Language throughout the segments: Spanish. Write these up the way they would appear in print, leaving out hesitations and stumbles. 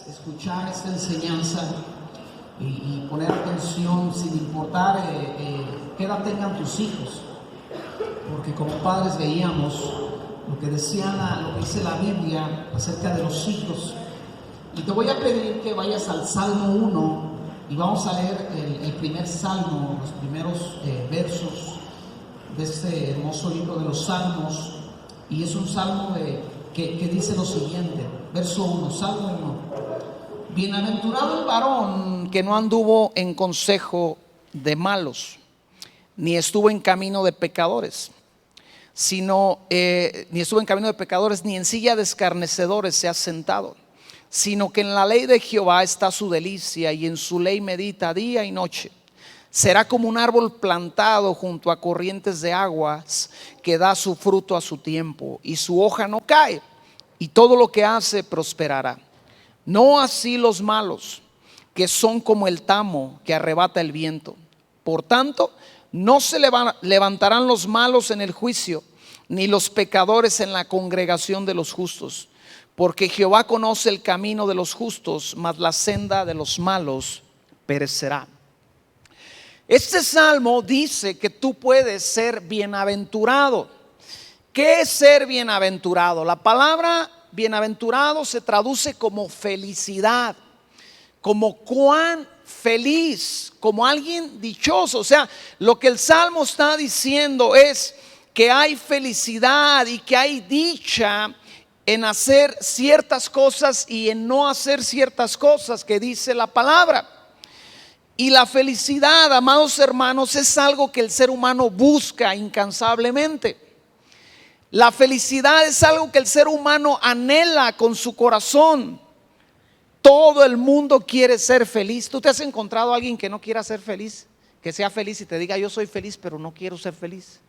Escuchar esta enseñanza y poner atención sin importar qué edad tengan tus hijos, porque como padres veíamos lo que dice la Biblia acerca de los hijos. Y te voy a pedir que vayas al Salmo 1 y vamos a leer el primer salmo, los primeros versos de este hermoso libro de los Salmos. Y es un salmo que dice lo siguiente, verso 1, Salmo 1. Bienaventurado el varón que no anduvo en consejo de malos, ni estuvo en camino de pecadores, ni en silla de escarnecedores se ha sentado, sino que en la ley de Jehová está su delicia, y en su ley medita día y noche. Será como un árbol plantado junto a corrientes de aguas, que da su fruto a su tiempo, y su hoja no cae, y todo lo que hace prosperará. No así los malos, que son como el tamo que arrebata el viento. Por tanto, no se levantarán los malos en el juicio, ni los pecadores en la congregación de los justos. Porque Jehová conoce el camino de los justos, mas la senda de los malos perecerá. Este salmo dice que tú puedes ser bienaventurado. ¿Qué es ser bienaventurado? La palabra bienaventurado se traduce como felicidad, como cuán feliz, como alguien dichoso. O sea, lo que el salmo está diciendo es que hay felicidad y que hay dicha en hacer ciertas cosas y en no hacer ciertas cosas que dice la palabra. Y la felicidad, amados hermanos, es algo que el ser humano busca incansablemente. La felicidad es algo que el ser humano anhela con su corazón. Todo el mundo quiere ser feliz. ¿Tú te has encontrado a alguien que no quiera ser feliz? Que sea feliz y te diga: yo soy feliz pero no quiero ser feliz.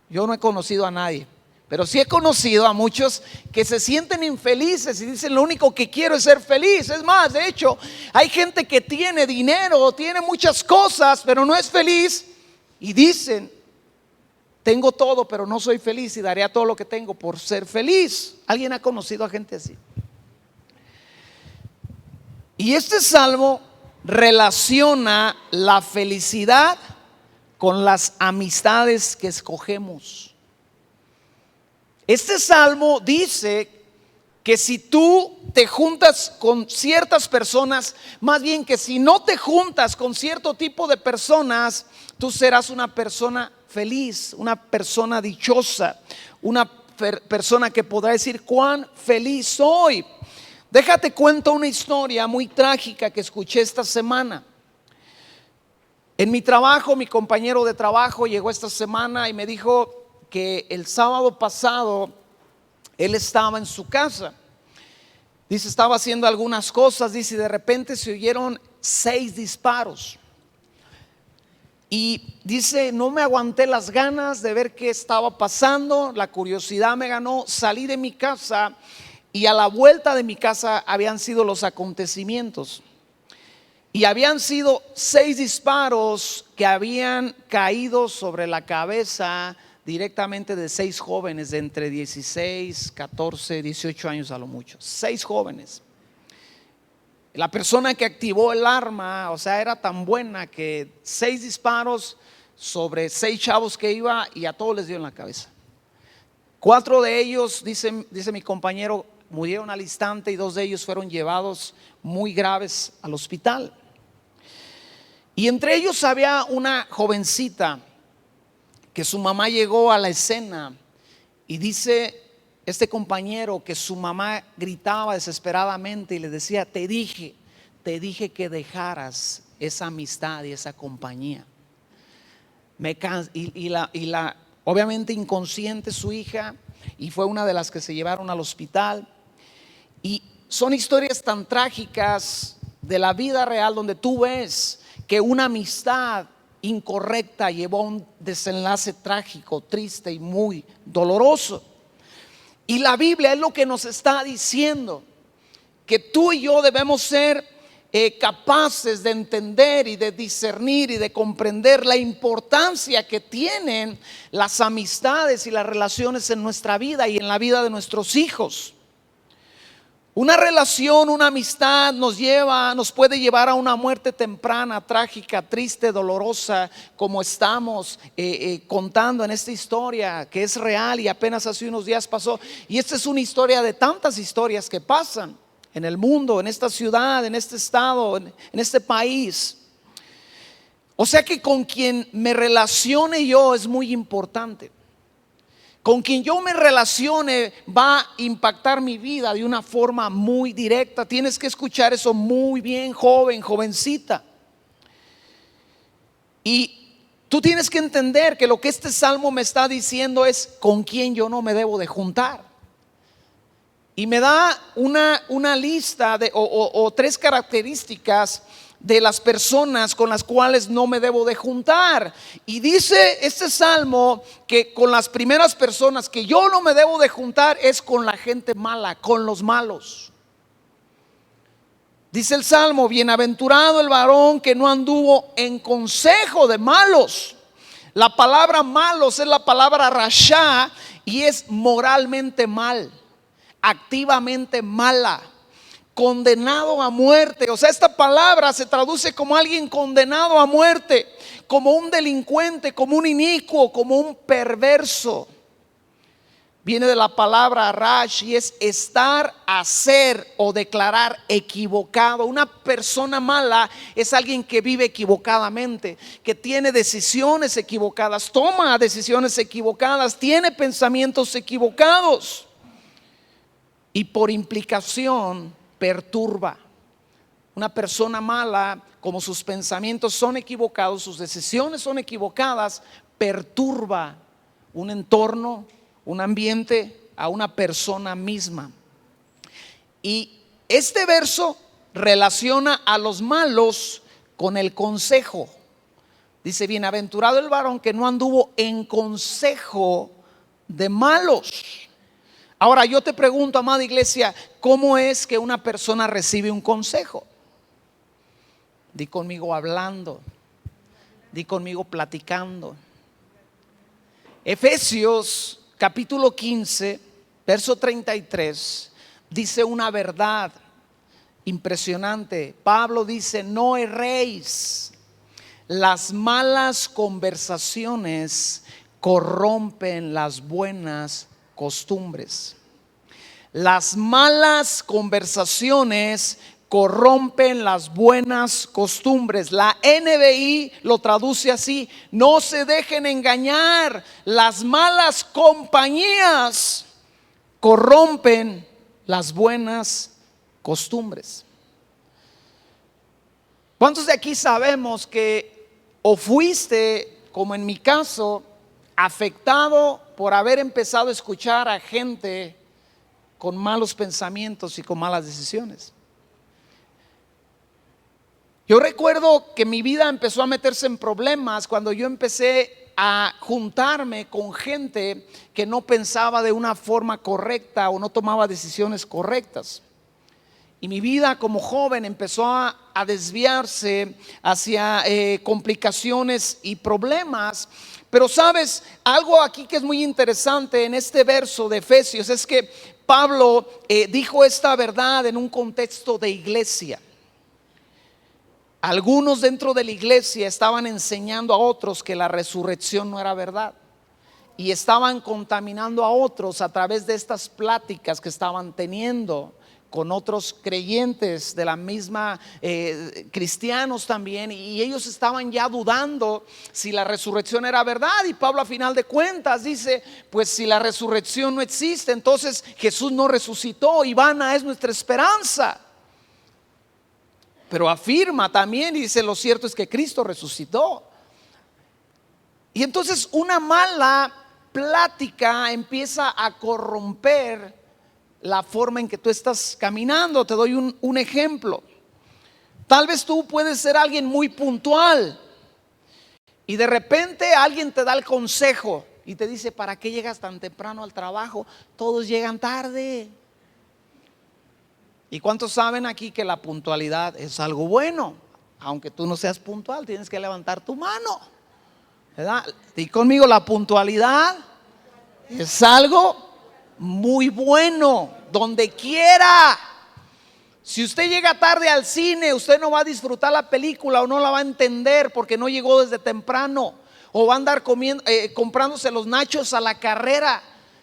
Yo no he conocido a nadie, pero sí he conocido a muchos que se sienten infelices y dicen: lo único que quiero es ser feliz. Es más, de hecho, hay gente que tiene dinero, tiene muchas cosas, pero no es feliz, y dicen: tengo todo pero no soy feliz, y daría todo lo que tengo por ser feliz. ¿Alguien ha conocido a gente así? Y este salmo relaciona la felicidad con las amistades que escogemos. Este salmo dice que si tú te juntas con ciertas personas, más bien que si no te juntas con cierto tipo de personas, tú serás una persona feliz, una persona dichosa, una persona que podrá decir: cuán feliz soy. Déjate cuento una historia muy trágica que escuché esta semana. En mi trabajo, mi compañero de trabajo llegó esta semana y me dijo que el sábado pasado él estaba en su casa. Dice, estaba haciendo algunas cosas, dice, y de repente se oyeron 6 disparos. Y dice, no me aguanté las ganas de ver qué estaba pasando, la curiosidad me ganó, salí de mi casa y a la vuelta de mi casa habían sido los acontecimientos. Y habían sido 6 disparos que habían caído sobre la cabeza directamente de 6 jóvenes de entre 16, 14, 18 años a lo mucho. 6 jóvenes. La persona que activó el arma, o sea, era tan buena que 6 disparos sobre 6 chavos que iba, y a todos les dio en la cabeza. 4 de ellos, dice mi compañero, murieron al instante, y 2 de ellos fueron llevados muy graves al hospital. Y entre ellos había una jovencita que su mamá llegó a la escena, y dice este compañero que su mamá gritaba desesperadamente y le decía: te dije que dejaras esa amistad y esa compañía. Obviamente inconsciente su hija, y fue una de las que se llevaron al hospital. Y son historias tan trágicas de la vida real, donde tú ves que una amistad incorrecta llevó a un desenlace trágico, triste y muy doloroso. Y la Biblia es lo que nos está diciendo, que tú y yo debemos ser capaces de entender y de discernir y de comprender la importancia que tienen las amistades y las relaciones en nuestra vida y en la vida de nuestros hijos. Una relación, una amistad nos puede llevar a una muerte temprana, trágica, triste, dolorosa, como estamos contando en esta historia que es real y apenas hace unos días pasó. Y esta es una historia de tantas historias que pasan en el mundo, en esta ciudad, en este estado, en este país. O sea que con quien me relacione yo es muy importante. Con quien yo me relacione va a impactar mi vida de una forma muy directa. Tienes que escuchar eso muy bien, joven, jovencita. Y tú tienes que entender que lo que este salmo me está diciendo es con quién yo no me debo de juntar. Y me da una lista o tres características de las personas con las cuales no me debo de juntar. Y dice este salmo que con las primeras personas que yo no me debo de juntar es con la gente mala, con los malos. Dice el salmo: bienaventurado el varón que no anduvo en consejo de malos. La palabra malos es la palabra rasha y es moralmente mal, activamente mala, condenado a muerte. O sea, esta palabra se traduce como alguien condenado a muerte, como un delincuente, como un inicuo, como un perverso. Viene de la palabra rash y es estar, hacer o declarar equivocado. Una persona mala es alguien que vive equivocadamente, que tiene decisiones equivocadas, toma decisiones equivocadas, tiene pensamientos equivocados y por implicación perturba. Una persona mala, como sus pensamientos son equivocados, sus decisiones son equivocadas, perturba un entorno, un ambiente, a una persona misma. Y este verso relaciona a los malos con el consejo. Dice: bienaventurado el varón que no anduvo en consejo de malos. Ahora yo te pregunto, amada iglesia, ¿cómo es que una persona recibe un consejo? Di conmigo hablando, di conmigo platicando. Efesios capítulo 15, verso 33, dice una verdad impresionante. Pablo dice: no erréis, las malas conversaciones corrompen las buenas costumbres. Las malas conversaciones corrompen las buenas costumbres. La NBI lo traduce así: no se dejen engañar, las malas compañías corrompen las buenas costumbres. ¿Cuántos de aquí sabemos que o fuiste, como en mi caso, afectado por haber empezado a escuchar a gente con malos pensamientos y con malas decisiones? Yo recuerdo que mi vida empezó a meterse en problemas cuando yo empecé a juntarme con gente que no pensaba de una forma correcta o no tomaba decisiones correctas. Y mi vida como joven empezó a desviarse hacia complicaciones y problemas. Pero sabes, algo aquí que es muy interesante en este verso de Efesios es que Pablo dijo esta verdad en un contexto de iglesia. Algunos dentro de la iglesia estaban enseñando a otros que la resurrección no era verdad y estaban contaminando a otros a través de estas pláticas que estaban teniendo con otros creyentes de la misma, cristianos también, y ellos estaban ya dudando si la resurrección era verdad. Y Pablo, a final de cuentas, dice: pues si la resurrección no existe, entonces Jesús no resucitó y vana es nuestra esperanza. Pero afirma también y dice: lo cierto es que Cristo resucitó. Y entonces una mala plática empieza a corromper la forma en que tú estás caminando. Te doy un ejemplo. Tal vez tú puedes ser alguien muy puntual y de repente alguien te da el consejo y te dice: ¿para qué llegas tan temprano al trabajo? Todos llegan tarde. ¿Y cuántos saben aquí que la puntualidad es algo bueno? Aunque tú no seas puntual, tienes que levantar tu mano, ¿verdad? Di conmigo: la puntualidad es algo muy bueno, donde quiera. Si usted llega tarde al cine, usted no va a disfrutar la película o no la va a entender porque no llegó desde temprano, o va a andar comprándose los nachos a la carrera.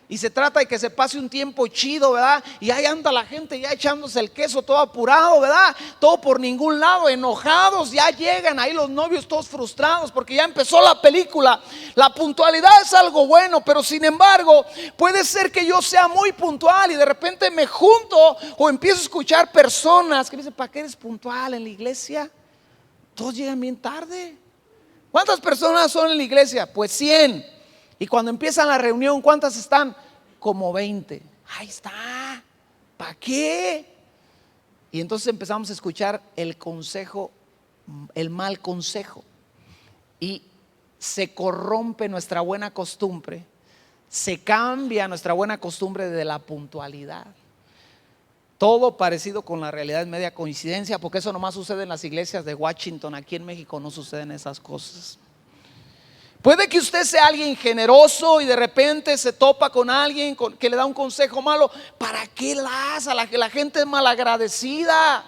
Y se trata de que se pase un tiempo chido, ¿verdad? Y ahí anda la gente ya echándose el queso todo apurado, ¿verdad? Todo por ningún lado, enojados. Ya llegan ahí los novios todos frustrados porque ya empezó la película. La puntualidad es algo bueno, pero sin embargo puede ser que yo sea muy puntual y de repente me junto o empiezo a escuchar personas que me dicen: ¿para qué eres puntual en la iglesia? Todos llegan bien tarde. ¿Cuántas personas son en la iglesia? Pues 100. Y cuando empiezan la reunión, ¿cuántas están? Como 20. Ahí está. ¿Para qué? Y entonces empezamos a escuchar el consejo, el mal consejo. Y se corrompe nuestra buena costumbre. Se cambia nuestra buena costumbre de la puntualidad. Todo parecido con la realidad es media coincidencia, porque eso nomás sucede en las iglesias de Washington. Aquí en México no suceden esas cosas. Puede que usted sea alguien generoso y de repente se topa con alguien que le da un consejo malo. ¿Para qué la hace? La gente es malagradecida.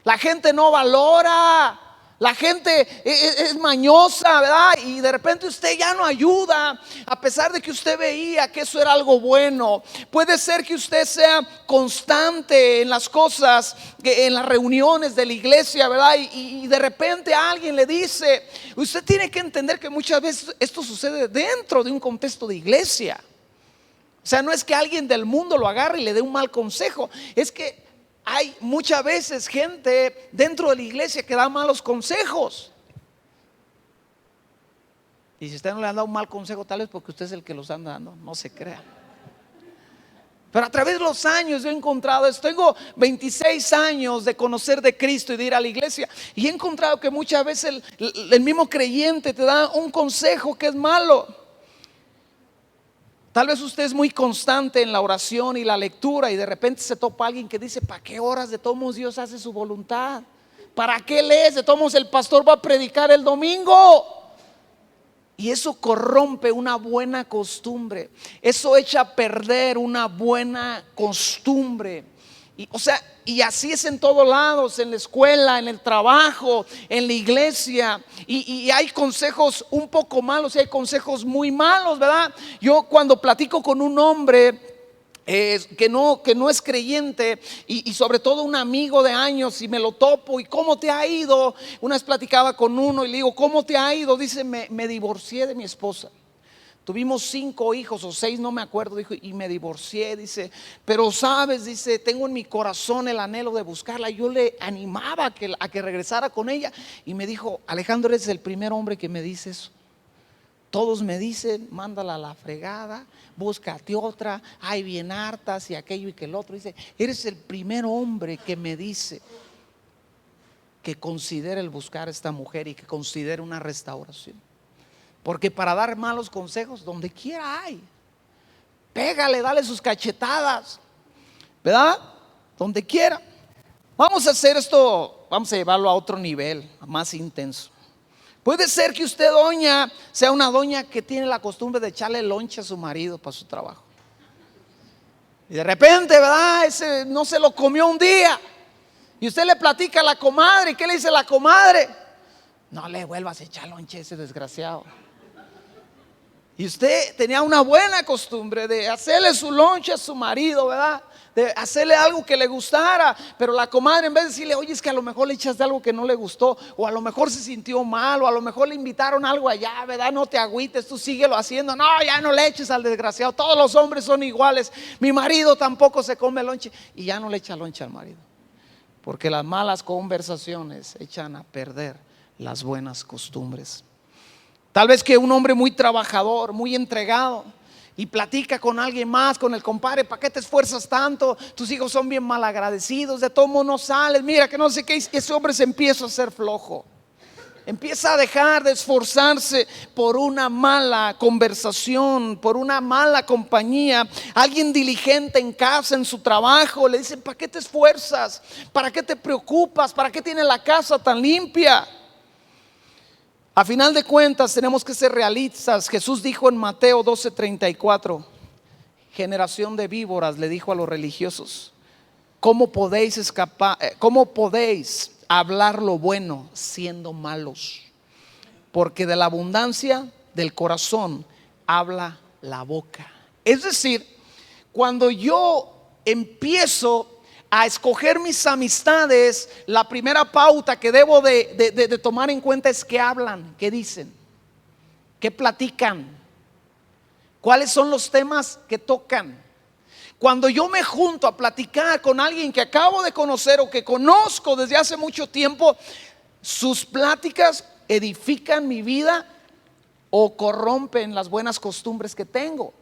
La gente no valora. La gente es mañosa, ¿verdad? Y de repente usted ya no ayuda, a pesar de que usted veía que eso era algo bueno. Puede ser que usted sea constante en las cosas, en las reuniones de la iglesia, ¿verdad? Y de repente alguien le dice, usted tiene que entender que muchas veces esto sucede dentro de un contexto de iglesia. O sea, no es que alguien del mundo lo agarre y le dé un mal consejo, es que hay muchas veces gente dentro de la iglesia que da malos consejos. Y si usted no le han dado un mal consejo, tal vez porque usted es el que los anda dando, no se crea. Pero a través de los años yo he encontrado esto. Tengo 26 años de conocer de Cristo y de ir a la iglesia, y he encontrado que muchas veces el mismo creyente te da un consejo que es malo. Tal vez usted es muy constante en la oración y la lectura y de repente se topa alguien que dice: ¿para qué oras? De todos modos Dios hace su voluntad. ¿Para qué lees? De todos modos el pastor va a predicar el domingo. Y eso corrompe una buena costumbre. Eso echa a perder una buena costumbre. Y así es en todos lados, en la escuela, en el trabajo, en la iglesia. Y hay consejos un poco malos y hay consejos muy malos, ¿verdad? Yo cuando platico con un hombre que no es creyente y sobre todo un amigo de años, y me lo topo: ¿y cómo te ha ido? Una vez platicaba con uno y le digo: ¿cómo te ha ido? Dice: me divorcié de mi esposa. Tuvimos 5 hijos o 6, no me acuerdo, dijo, y me divorcié. Dice: pero sabes, dice, tengo en mi corazón el anhelo de buscarla. Yo le animaba a que regresara con ella. Y me dijo: Alejandro, eres el primer hombre que me dice eso. Todos me dicen: mándala a la fregada, búscate otra, hay bien hartas y aquello y que el otro. Dice: eres el primer hombre que me dice que considere el buscar a esta mujer y que considere una restauración. Porque para dar malos consejos, donde quiera hay. Pégale, dale sus cachetadas, ¿verdad? Donde quiera. Vamos a hacer esto, vamos a llevarlo a otro nivel, más intenso. Puede ser que usted, doña, sea una doña que tiene la costumbre de echarle lonche a su marido para su trabajo. Y de repente, ¿verdad? Ese no se lo comió un día. Y usted le platica a la comadre. ¿Y qué le dice la comadre? No le vuelvas a echar lonche a ese desgraciado. Y usted tenía una buena costumbre de hacerle su lonche a su marido, ¿verdad? De hacerle algo que le gustara. Pero la comadre, en vez de decirle: oye, es que a lo mejor le echaste algo que no le gustó, o a lo mejor se sintió mal, o a lo mejor le invitaron algo allá, ¿verdad? No te agüites, tú síguelo haciendo. No, ya no le eches al desgraciado. Todos los hombres son iguales. Mi marido tampoco se come lonche. Y ya no le echa lonche al marido. Porque las malas conversaciones echan a perder las buenas costumbres. Tal vez que un hombre muy trabajador, muy entregado, y platica con alguien más, con el compadre: ¿para qué te esfuerzas tanto? Tus hijos son bien malagradecidos, de todo modo no sales, mira que no sé qué. Ese hombre se empieza a hacer flojo. Empieza a dejar de esforzarse por una mala conversación, por una mala compañía. Alguien diligente en casa, en su trabajo, le dice: ¿para qué te esfuerzas? ¿Para qué te preocupas? ¿Para qué tienes la casa tan limpia? A final de cuentas tenemos que ser realistas. Jesús dijo en Mateo 12:34: generación de víboras, le dijo a los religiosos, cómo podéis hablar lo bueno siendo malos? Porque de la abundancia del corazón habla la boca. Es decir, cuando yo empiezo a escoger mis amistades, la primera pauta que debo de tomar en cuenta es qué hablan, qué dicen, qué platican, cuáles son los temas que tocan. Cuando yo me junto a platicar con alguien que acabo de conocer o que conozco desde hace mucho tiempo, sus pláticas edifican mi vida o corrompen las buenas costumbres que tengo.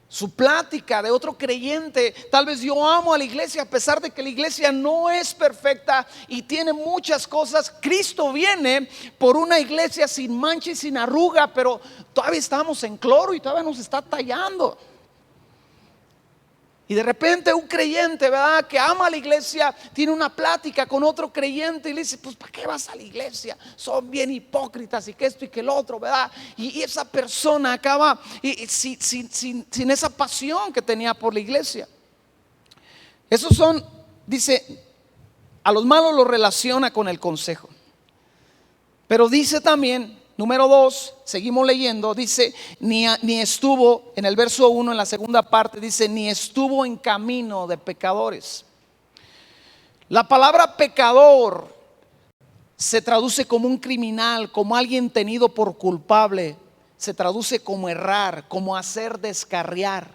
Su plática de otro creyente, tal vez yo amo a la iglesia a pesar de que la iglesia no es perfecta y tiene muchas cosas. Cristo viene por una iglesia sin mancha y sin arruga, pero todavía estamos en cloro y todavía nos está tallando. Y de repente un creyente, ¿verdad?, que ama a la iglesia, tiene una plática con otro creyente y le dice: pues ¿para qué vas a la iglesia? Son bien hipócritas y que esto y que el otro, ¿verdad? Y esa persona acaba sin esa pasión que tenía por la iglesia. Esos son, dice, a los malos los relaciona con el consejo. Pero dice también, número 2, seguimos leyendo, dice, ni estuvo, en el verso 1, en la segunda parte, dice, ni estuvo en camino de pecadores. La palabra pecador se traduce como un criminal, como alguien tenido por culpable. Se traduce como errar, como hacer descarriar,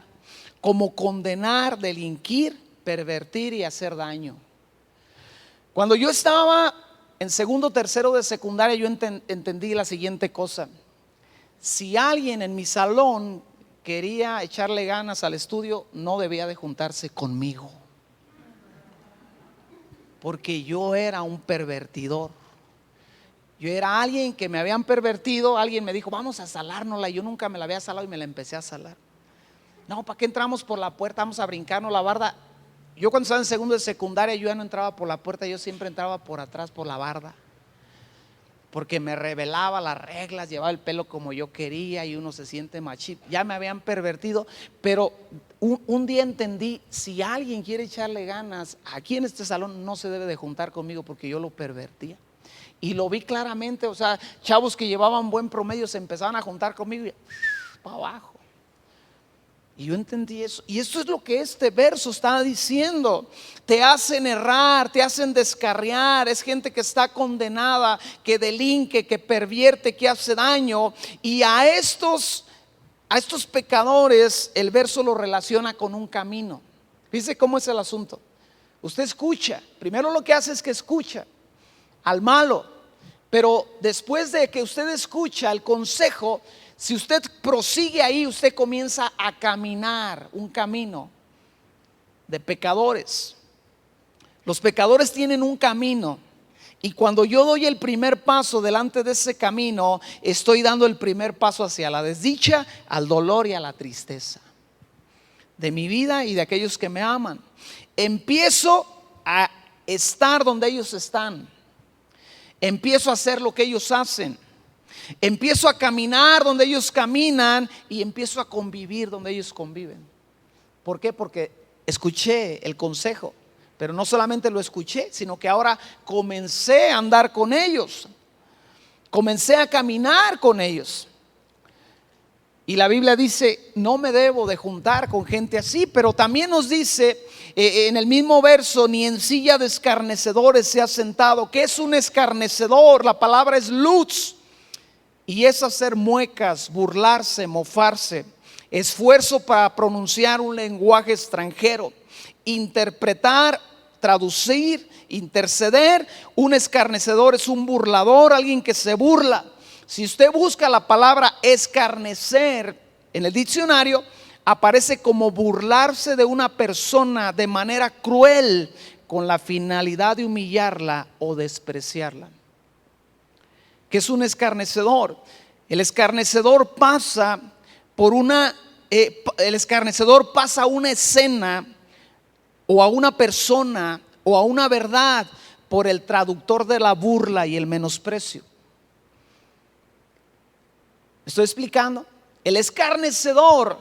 como condenar, delinquir, pervertir y hacer daño. Cuando yo estaba en segundo, tercero de secundaria, yo entendí la siguiente cosa: si alguien en mi salón quería echarle ganas al estudio, no debía de juntarse conmigo, porque yo era un pervertidor. Yo era alguien que me habían pervertido. Alguien me dijo: vamos a salárnosla. Yo nunca me la había salado y me la empecé a salar. No, ¿para qué entramos por la puerta? Vamos a brincarnos la barda. Yo cuando estaba en segundo de secundaria, yo ya no entraba por la puerta, yo siempre entraba por atrás, por la barda, porque me revelaba las reglas, llevaba el pelo como yo quería y uno se siente machito. Ya me habían pervertido, pero un día entendí: si alguien quiere echarle ganas aquí en este salón, no se debe de juntar conmigo, porque yo lo pervertía. Y lo vi claramente, o sea, chavos que llevaban buen promedio se empezaban a juntar conmigo y para abajo. Y yo entendí eso. Y esto es lo que este verso está diciendo: te hacen errar, te hacen descarriar. Es gente que está condenada, que delinque, que pervierte, que hace daño. Y a estos pecadores el verso lo relaciona con un camino. Fíjese cómo es el asunto. Usted escucha, primero lo que hace es que escucha al malo, pero después de que usted escucha el consejo, si usted prosigue ahí, usted comienza a caminar un camino de pecadores. Los pecadores tienen un camino, y cuando yo doy el primer paso delante de ese camino, estoy dando el primer paso hacia la desdicha, al dolor y a la tristeza de mi vida y de aquellos que me aman. Empiezo a estar donde ellos están. Empiezo a hacer lo que ellos hacen. Empiezo a caminar donde ellos caminan y empiezo a convivir donde ellos conviven. ¿Por qué? Porque escuché el consejo, pero no solamente lo escuché, sino que ahora comencé a andar con ellos. Comencé a caminar con ellos. Y la Biblia dice: no me debo de juntar con gente así. Pero también nos dice en el mismo verso: ni en silla de escarnecedores se ha sentado. ¿Qué es un escarnecedor? La palabra es lutz, y es hacer muecas, burlarse, mofarse, esfuerzo para pronunciar un lenguaje extranjero, interpretar, traducir, interceder. Un escarnecedor es un burlador, alguien que se burla. Si usted busca la palabra escarnecer en el diccionario, aparece como burlarse de una persona de manera cruel, con la finalidad de humillarla o despreciarla. ¿Qué es un escarnecedor? El escarnecedor pasa a una escena, o a una persona, o a una verdad, por el traductor de la burla y el menosprecio. ¿Me estoy explicando? El escarnecedor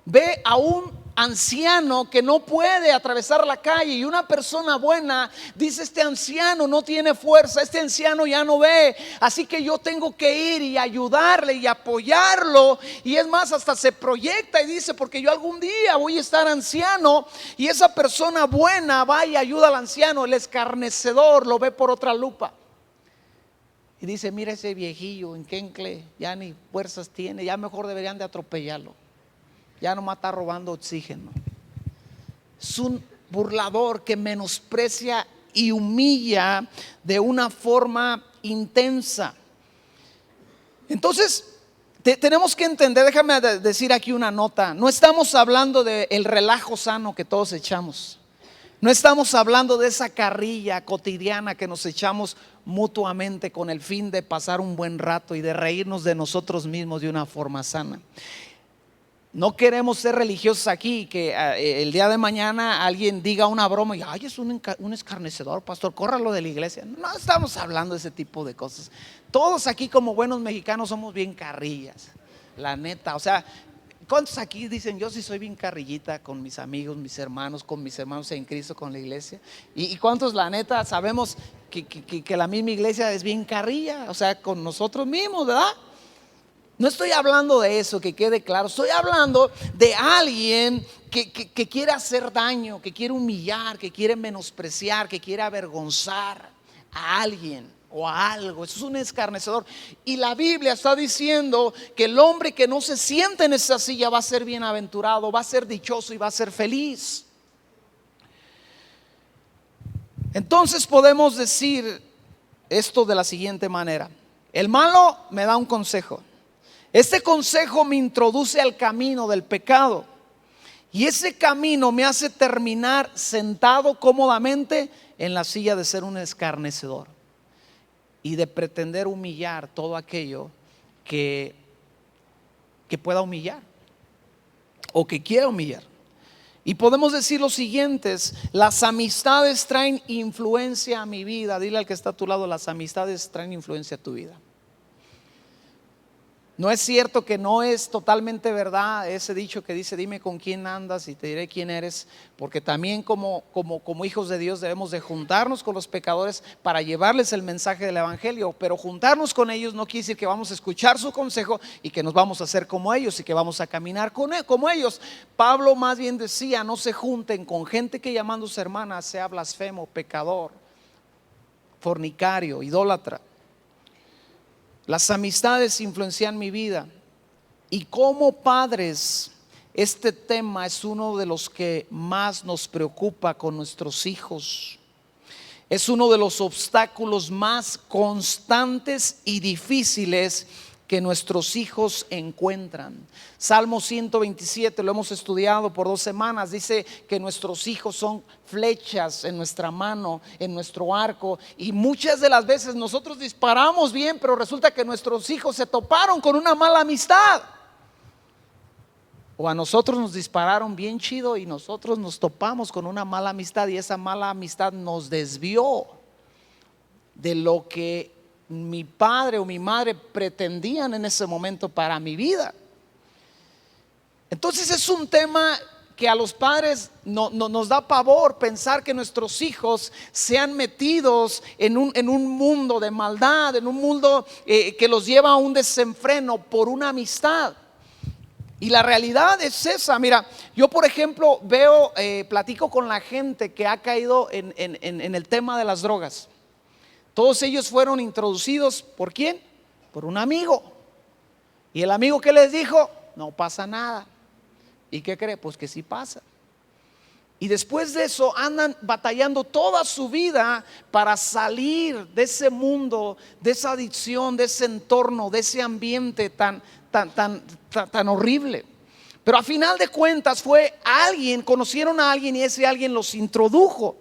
ve a un anciano que no puede atravesar la calle, y una persona buena dice: este anciano no tiene fuerza, este anciano ya no ve, así que yo tengo que ir y ayudarle y apoyarlo. Y es más, hasta se proyecta y dice: porque yo algún día voy a estar anciano. Y esa persona buena va y ayuda al anciano. El escarnecedor lo ve por otra lupa y dice: mira ese viejillo enquencle, ya ni fuerzas tiene, ya mejor deberían de atropellarlo, ya nomás está robando oxígeno. Es un burlador que menosprecia y humilla de una forma intensa. Entonces tenemos que entender, déjame decir aquí una nota: no estamos hablando del relajo sano que todos echamos. No estamos hablando de esa carrilla cotidiana que nos echamos mutuamente con el fin de pasar un buen rato y de reírnos de nosotros mismos de una forma sana. No queremos ser religiosos aquí, que el día de mañana alguien diga una broma y: ay, es un escarnecedor, pastor, córralo de la iglesia. No estamos hablando de ese tipo de cosas. Todos aquí, como buenos mexicanos, somos bien carrillas, la neta. O sea, ¿cuántos aquí dicen: yo sí soy bien carrillita con mis amigos, mis hermanos, con mis hermanos en Cristo, con la iglesia? ¿Y cuántos, la neta, sabemos que la misma iglesia es bien carrilla? O sea, con nosotros mismos, ¿verdad? No estoy hablando de eso, que quede claro. Estoy hablando de alguien que quiere hacer daño, que quiere humillar, que quiere menospreciar, que quiere avergonzar a alguien o a algo. Eso es un escarnecedor. Y la Biblia está diciendo que el hombre que no se siente en esa silla va a ser bienaventurado, va a ser dichoso y va a ser feliz. Entonces podemos decir esto de la siguiente manera: el malo me da un consejo. Este consejo me introduce al camino del pecado, y ese camino me hace terminar sentado cómodamente en la silla de ser un escarnecedor y de pretender humillar todo aquello que pueda humillar o que quiera humillar. Y podemos decir lo siguientes: las amistades traen influencia a mi vida. Dile al que está a tu lado: las amistades traen influencia a tu vida. No es cierto que no es totalmente verdad ese dicho que dice: dime con quién andas y te diré quién eres. Porque también como hijos de Dios debemos de juntarnos con los pecadores para llevarles el mensaje del evangelio. Pero juntarnos con ellos no quiere decir que vamos a escuchar su consejo y que nos vamos a hacer como ellos y que vamos a caminar como ellos. Pablo más bien decía: no se junten con gente que llamándose hermana sea blasfemo, pecador, fornicario, idólatra. Las amistades influencian mi vida, y como padres este tema es uno de los que más nos preocupa con nuestros hijos. Es uno de los obstáculos más constantes y difíciles que nuestros hijos encuentran. Salmo 127, lo hemos estudiado por 2 semanas, dice que nuestros hijos son flechas en nuestra mano, en nuestro arco, y muchas de las veces nosotros disparamos bien, pero resulta que nuestros hijos se toparon con una mala amistad, o a nosotros nos dispararon bien chido y nosotros nos topamos con una mala amistad, y esa mala amistad nos desvió de lo que mi padre o mi madre pretendían en ese momento para mi vida. Entonces es un tema que a los padres nos da pavor pensar que nuestros hijos sean metidos en un mundo de maldad, en un mundo que los lleva a un desenfreno por una amistad. Y la realidad es esa. Mira, yo por ejemplo veo, platico con la gente que ha caído en el tema de las drogas. Todos ellos fueron introducidos ¿por quién? Por un amigo. Y el amigo, ¿qué les dijo? No pasa nada. ¿Y qué cree? Pues que sí pasa. Y después de eso andan batallando toda su vida para salir de ese mundo, de esa adicción, de ese entorno, de ese ambiente tan horrible. Pero a final de cuentas fue alguien, conocieron a alguien y ese alguien los introdujo.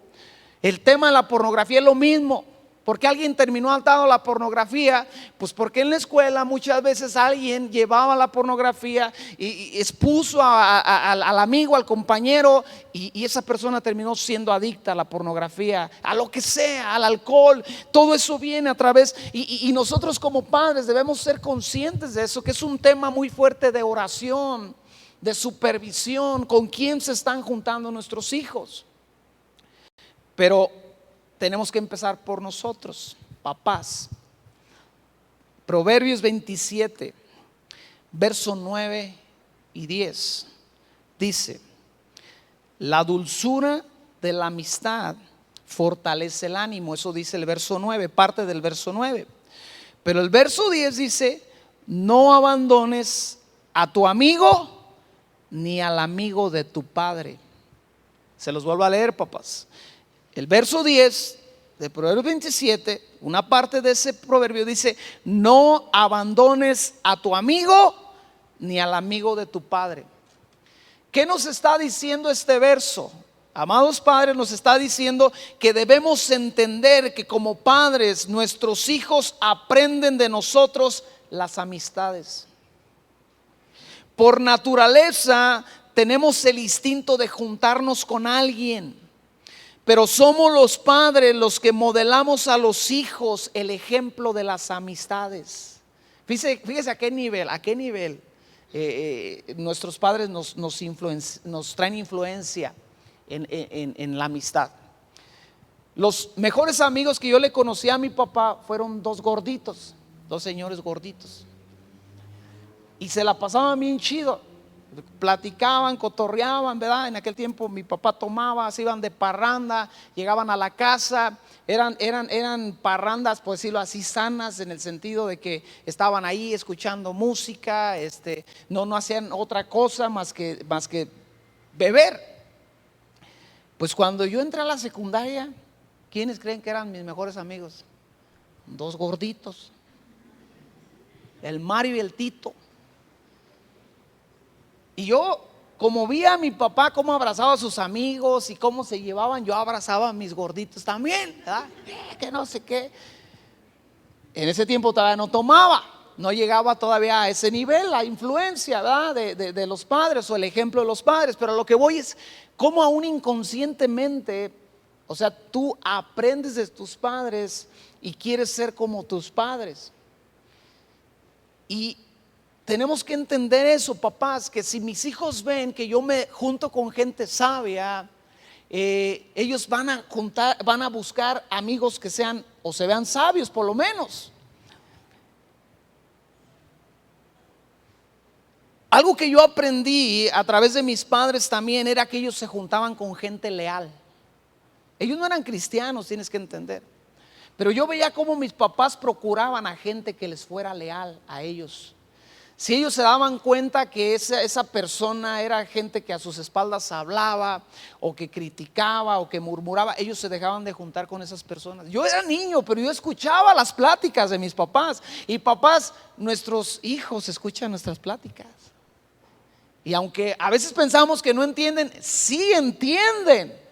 El tema de la pornografía es lo mismo. ¿Por qué alguien terminó atado a la pornografía? Pues porque en la escuela muchas veces alguien llevaba la pornografía y expuso al amigo, al compañero, y esa persona terminó siendo adicta a la pornografía, a lo que sea, al alcohol. Todo eso viene a través, y nosotros como padres debemos ser conscientes de eso, que es un tema muy fuerte de oración, de supervisión, con quién se están juntando nuestros hijos. Pero tenemos que empezar por nosotros, papás. Proverbios 27, verso 9 y 10 dice: la dulzura de la amistad fortalece el ánimo. Eso dice el verso 9, parte del verso 9. Pero el verso 10 dice: no abandones a tu amigo ni al amigo de tu padre. Se los vuelvo a leer, papás. El verso 10 de Proverbios 27, una parte de ese proverbio dice: no abandones a tu amigo ni al amigo de tu padre. ¿Qué nos está diciendo este verso? Amados padres, nos está diciendo que debemos entender que como padres nuestros hijos aprenden de nosotros las amistades. Por naturaleza tenemos el instinto de juntarnos con alguien, pero somos los padres los que modelamos a los hijos el ejemplo de las amistades. Fíjese a qué nivel nuestros padres nos traen influencia en la amistad. Los mejores amigos que yo le conocí a mi papá fueron dos señores gorditos, y se la pasaban bien chido, platicaban, cotorreaban, ¿verdad? En aquel tiempo mi papá tomaba, se iban de parranda, llegaban a la casa, eran parrandas, por decirlo así, sanas, en el sentido de que estaban ahí escuchando música, no hacían otra cosa más que beber. Pues cuando yo entré a la secundaria, ¿quiénes creen que eran mis mejores amigos? Dos gorditos, el Mario y el Tito. Y yo, como vi a mi papá cómo abrazaba a sus amigos y cómo se llevaban, yo abrazaba a mis gorditos también, ¿verdad? Que no sé qué. En ese tiempo todavía no tomaba, no llegaba todavía a ese nivel, la influencia, ¿verdad? de los padres o el ejemplo de los padres. Pero lo que voy es cómo aún inconscientemente, o sea, tú aprendes de tus padres y quieres ser como tus padres. Y tenemos que entender eso, papás, que si mis hijos ven que yo me junto con gente sabia, ellos van a buscar amigos que sean o se vean sabios, por lo menos. Algo que yo aprendí a través de mis padres también era que ellos se juntaban con gente leal. Ellos no eran cristianos, tienes que entender, pero yo veía cómo mis papás procuraban a gente que les fuera leal a ellos. Si ellos se daban cuenta que esa persona era gente que a sus espaldas hablaba o que criticaba o que murmuraba, ellos se dejaban de juntar con esas personas. Yo era niño, pero yo escuchaba las pláticas de mis papás. Y papás, nuestros hijos escuchan nuestras pláticas. Y aunque a veces pensamos que no entienden, sí entienden.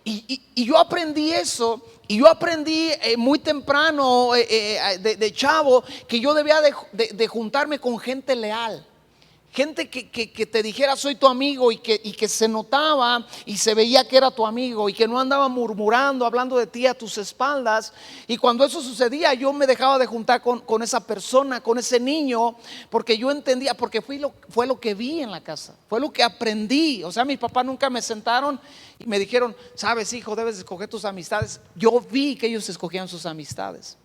Y yo aprendí eso. Y yo aprendí muy temprano, de chavo, que yo debía de juntarme con gente leal. Gente que te dijera soy tu amigo, y que se notaba y se veía que era tu amigo, y que no andaba murmurando, hablando de ti a tus espaldas. Y cuando eso sucedía, yo me dejaba de juntar con esa persona, con ese niño, porque yo entendía, porque fue lo que vi en la casa, fue lo que aprendí. O sea, mis papás nunca me sentaron y me dijeron, sabes, hijo, debes escoger tus amistades. Yo vi que ellos escogían sus amistades.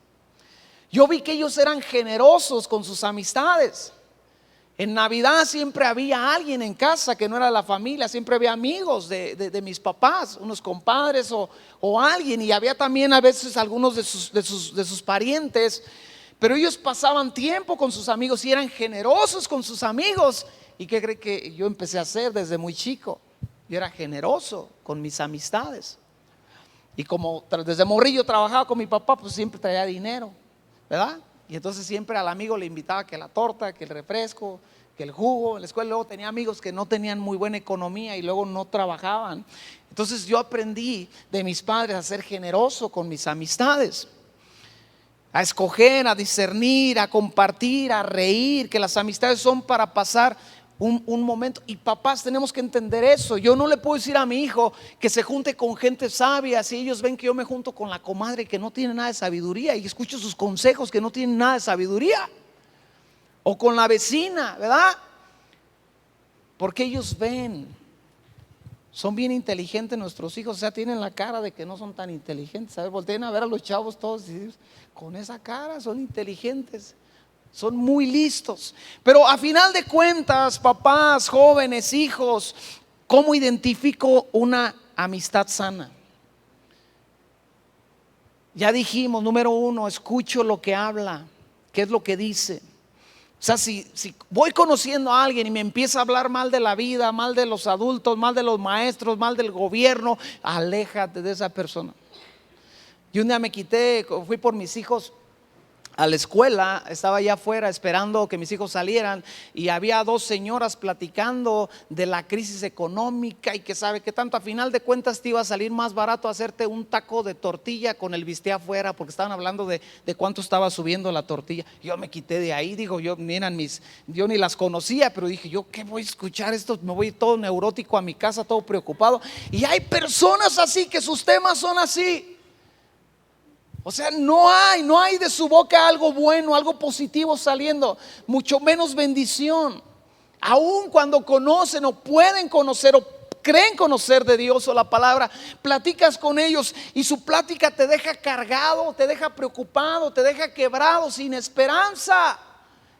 Yo vi que ellos eran generosos con sus amistades. En Navidad siempre había alguien en casa que no era la familia, siempre había amigos de mis papás, unos compadres o alguien, y había también a veces algunos de sus parientes, pero ellos pasaban tiempo con sus amigos y eran generosos con sus amigos. ¿Y qué cree que yo empecé a hacer desde muy chico? Yo era generoso con mis amistades. Y como desde morrillo trabajaba con mi papá, pues siempre traía dinero, ¿verdad? Y entonces siempre al amigo le invitaba que la torta, que el refresco, que el jugo. En la escuela luego tenía amigos que no tenían muy buena economía y luego no trabajaban. Entonces yo aprendí de mis padres a ser generoso con mis amistades, a escoger, a discernir, a compartir, a reír, que las amistades son para pasar un momento. Y papás, tenemos que entender eso. Yo no le puedo decir a mi hijo que se junte con gente sabia si ellos ven que yo me junto con la comadre que no tiene nada de sabiduría y escucho sus consejos que no tienen nada de sabiduría, o con la vecina, ¿verdad? Porque ellos ven. Son bien inteligentes nuestros hijos, o sea, tienen la cara de que no son tan inteligentes. ¿Sabes? Volteen a ver a los chavos todos y con esa cara son inteligentes, son muy listos. Pero a final de cuentas, papás, jóvenes, hijos, ¿cómo identifico una amistad sana? Ya dijimos, número uno, escucho lo que habla, qué es lo que dice. O sea, si voy conociendo a alguien y me empieza a hablar mal de la vida, mal de los adultos, mal de los maestros, mal del gobierno, aléjate de esa persona. Y un día fui por mis hijos a la escuela, estaba allá afuera esperando que mis hijos salieran y había dos señoras platicando de la crisis económica y que sabe que tanto, a final de cuentas te iba a salir más barato hacerte un taco de tortilla con el bistec afuera, porque estaban hablando de cuánto estaba subiendo la tortilla. Yo me quité de ahí, digo, yo ni las conocía, pero dije, yo qué voy a escuchar esto, me voy todo neurótico a mi casa, todo preocupado. Y hay personas así que sus temas son así. O sea, no hay de su boca algo bueno, algo positivo saliendo, mucho menos bendición. Aun cuando conocen o pueden conocer o creen conocer de Dios o la palabra, platicas con ellos y su plática te deja cargado, te deja preocupado, te deja quebrado, sin esperanza.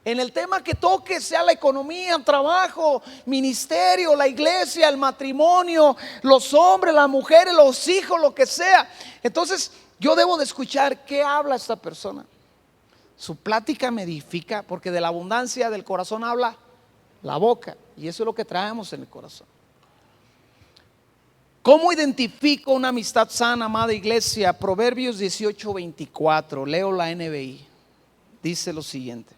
En el tema que toques, sea la economía, el trabajo, ministerio, la iglesia, el matrimonio, los hombres, las mujeres, los hijos, lo que sea. Entonces, yo debo de escuchar qué habla esta persona. Su plática me edifica, porque de la abundancia del corazón habla la boca, y eso es lo que traemos en el corazón. ¿Cómo identifico una amistad sana, amada iglesia? Proverbios 18:24, leo la NBI, dice lo siguiente: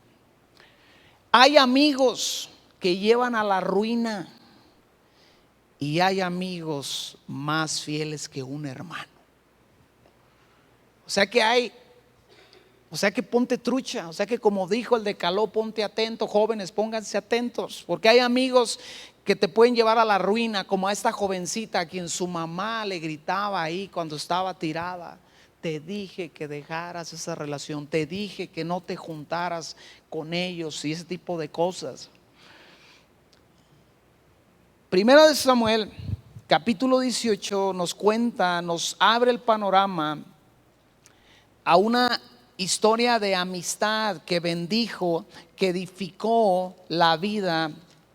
hay amigos que llevan a la ruina y hay amigos más fieles que un hermano. O sea que ponte trucha, o sea que, como dijo el de Caló, ponte atento. Jóvenes, pónganse atentos, porque hay amigos que te pueden llevar a la ruina, como a esta jovencita a quien su mamá le gritaba ahí cuando estaba tirada: te dije que dejaras esa relación, te dije que no te juntaras con ellos, y ese tipo de cosas. Primera de Samuel, capítulo 18, nos abre el panorama a una historia de amistad que bendijo, que edificó la vida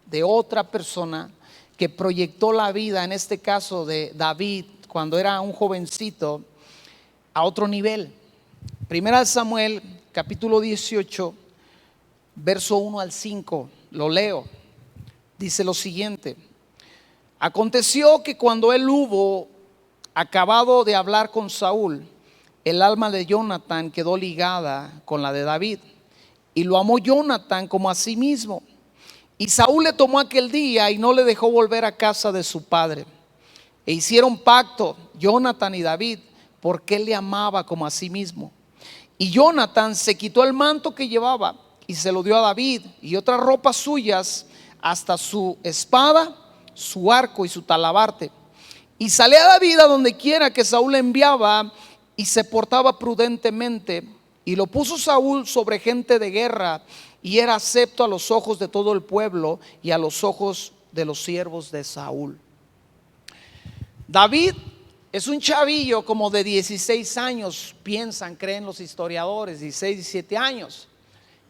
de otra persona, que proyectó la vida, en este caso de David, cuando era un jovencito, a otro nivel. Primera de Samuel, capítulo 18, verso 1 al 5, lo leo. Dice lo siguiente: aconteció que cuando él hubo acabado de hablar con Saúl, el alma de Jonatán quedó ligada con la de David, y lo amó Jonatán como a sí mismo. Y Saúl le tomó aquel día y no le dejó volver a casa de su padre. E hicieron pacto Jonatán y David, porque él le amaba como a sí mismo. Y Jonatán se quitó el manto que llevaba y se lo dio a David, y otras ropas suyas, hasta su espada, su arco y su talabarte. Y salía David a donde quiera que Saúl le enviaba, y se portaba prudentemente, y lo puso Saúl sobre gente de guerra, y era acepto a los ojos de todo el pueblo y a los ojos de los siervos de Saúl. David es un chavillo como de 16 años, creen los historiadores, 16, 17 años.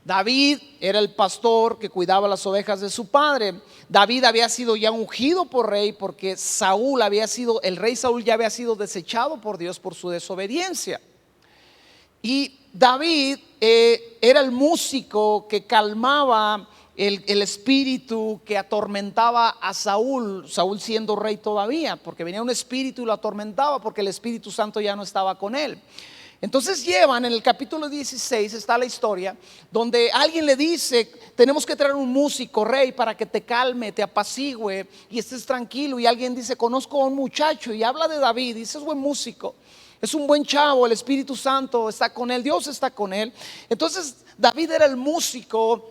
David era el pastor que cuidaba las ovejas de su padre. David había sido ya ungido por rey, porque el rey Saúl ya había sido desechado por Dios por su desobediencia. Y David era el músico que calmaba el espíritu que atormentaba a Saúl siendo rey todavía, porque venía un espíritu y lo atormentaba, porque el Espíritu Santo ya no estaba con él. Entonces en el capítulo 16 está la historia donde alguien le dice: tenemos que traer un músico, rey, para que te calme, te apacigüe y estés tranquilo. Y alguien dice: conozco a un muchacho, y habla de David, dice: es buen músico, es un buen chavo, el Espíritu Santo está con él, Dios está con él. Entonces David era el músico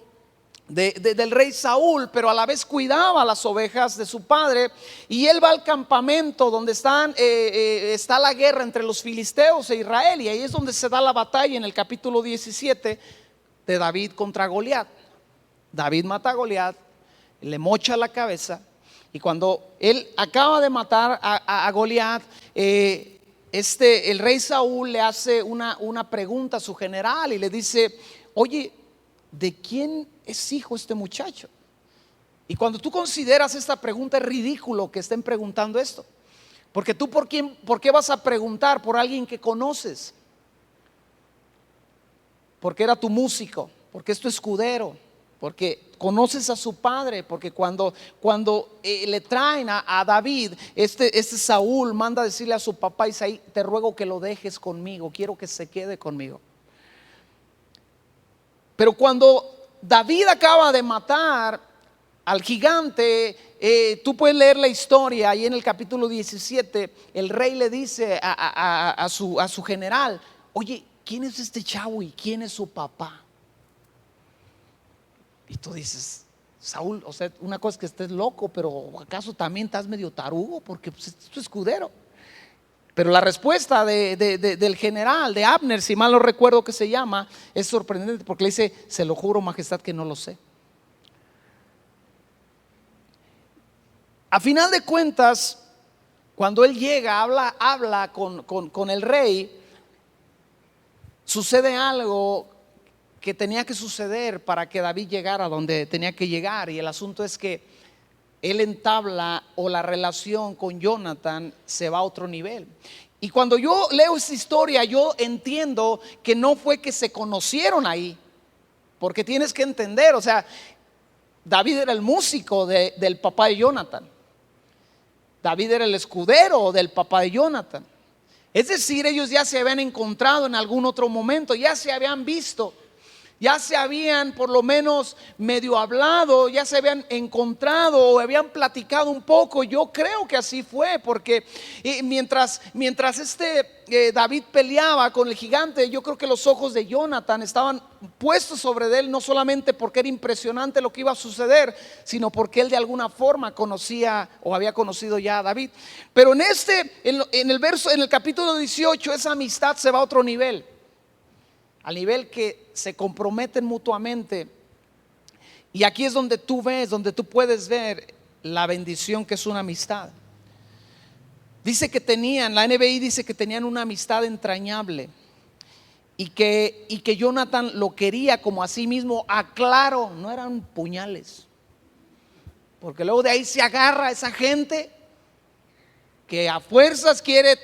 del rey Saúl, pero a la vez cuidaba las ovejas de su padre. Y él va al campamento donde está la guerra entre los filisteos e Israel, y ahí es donde se da la batalla en el capítulo 17 de David contra Goliat. David mata a Goliat le mocha la cabeza. Y cuando él acaba de matar a Goliat, el rey Saúl le hace una pregunta a su general y le dice: oye, ¿de quién es hijo este muchacho? Y cuando tú consideras esta pregunta, es ridículo que estén preguntando esto, porque tú ¿por qué vas a preguntar por alguien que conoces? Porque era tu músico, porque es tu escudero, porque conoces a su padre, porque cuando le traen a David, este Saúl manda a decirle a su papá Isaí: te ruego que lo dejes conmigo, quiero que se quede conmigo. Pero cuando David acaba de matar al gigante, tú puedes leer la historia, ahí en el capítulo 17, el rey le dice a su general: oye, ¿quién es este chavo y quién es su papá? Y tú dices: Saúl, o sea, una cosa es que estés loco, pero ¿acaso también estás medio tarugo? Porque pues, es tu escudero. Pero la respuesta del general, de Abner, si mal no recuerdo que se llama, es sorprendente, porque le dice: se lo juro, majestad, que no lo sé. A final de cuentas, cuando él llega, habla con el rey, sucede algo que tenía que suceder para que David llegara donde tenía que llegar. Y el asunto es que él entabla, o la relación con Jonathan se va a otro nivel. Y cuando yo leo esta historia, yo entiendo que no fue que se conocieron ahí, porque tienes que entender, o sea, David era el músico del papá de Jonathan. David era el escudero del papá de Jonathan. Es decir, ellos ya se habían encontrado en algún otro momento, ya se habían visto, ya se habían por lo menos medio hablado, ya se habían encontrado o habían platicado un poco. Yo creo que así fue, porque mientras David peleaba con el gigante, yo creo que los ojos de Jonathan estaban puestos sobre él, no solamente porque era impresionante lo que iba a suceder, sino porque él de alguna forma conocía o había conocido ya a David. Pero en el capítulo 18, esa amistad se va a otro nivel, al nivel que se comprometen mutuamente. Y aquí es donde tú puedes ver la bendición que es una amistad. Dice que la NBI dice que tenían una amistad entrañable, y que Jonathan lo quería como a sí mismo. Aclaro, no eran puñales, porque luego de ahí se agarra esa gente que a fuerzas quiere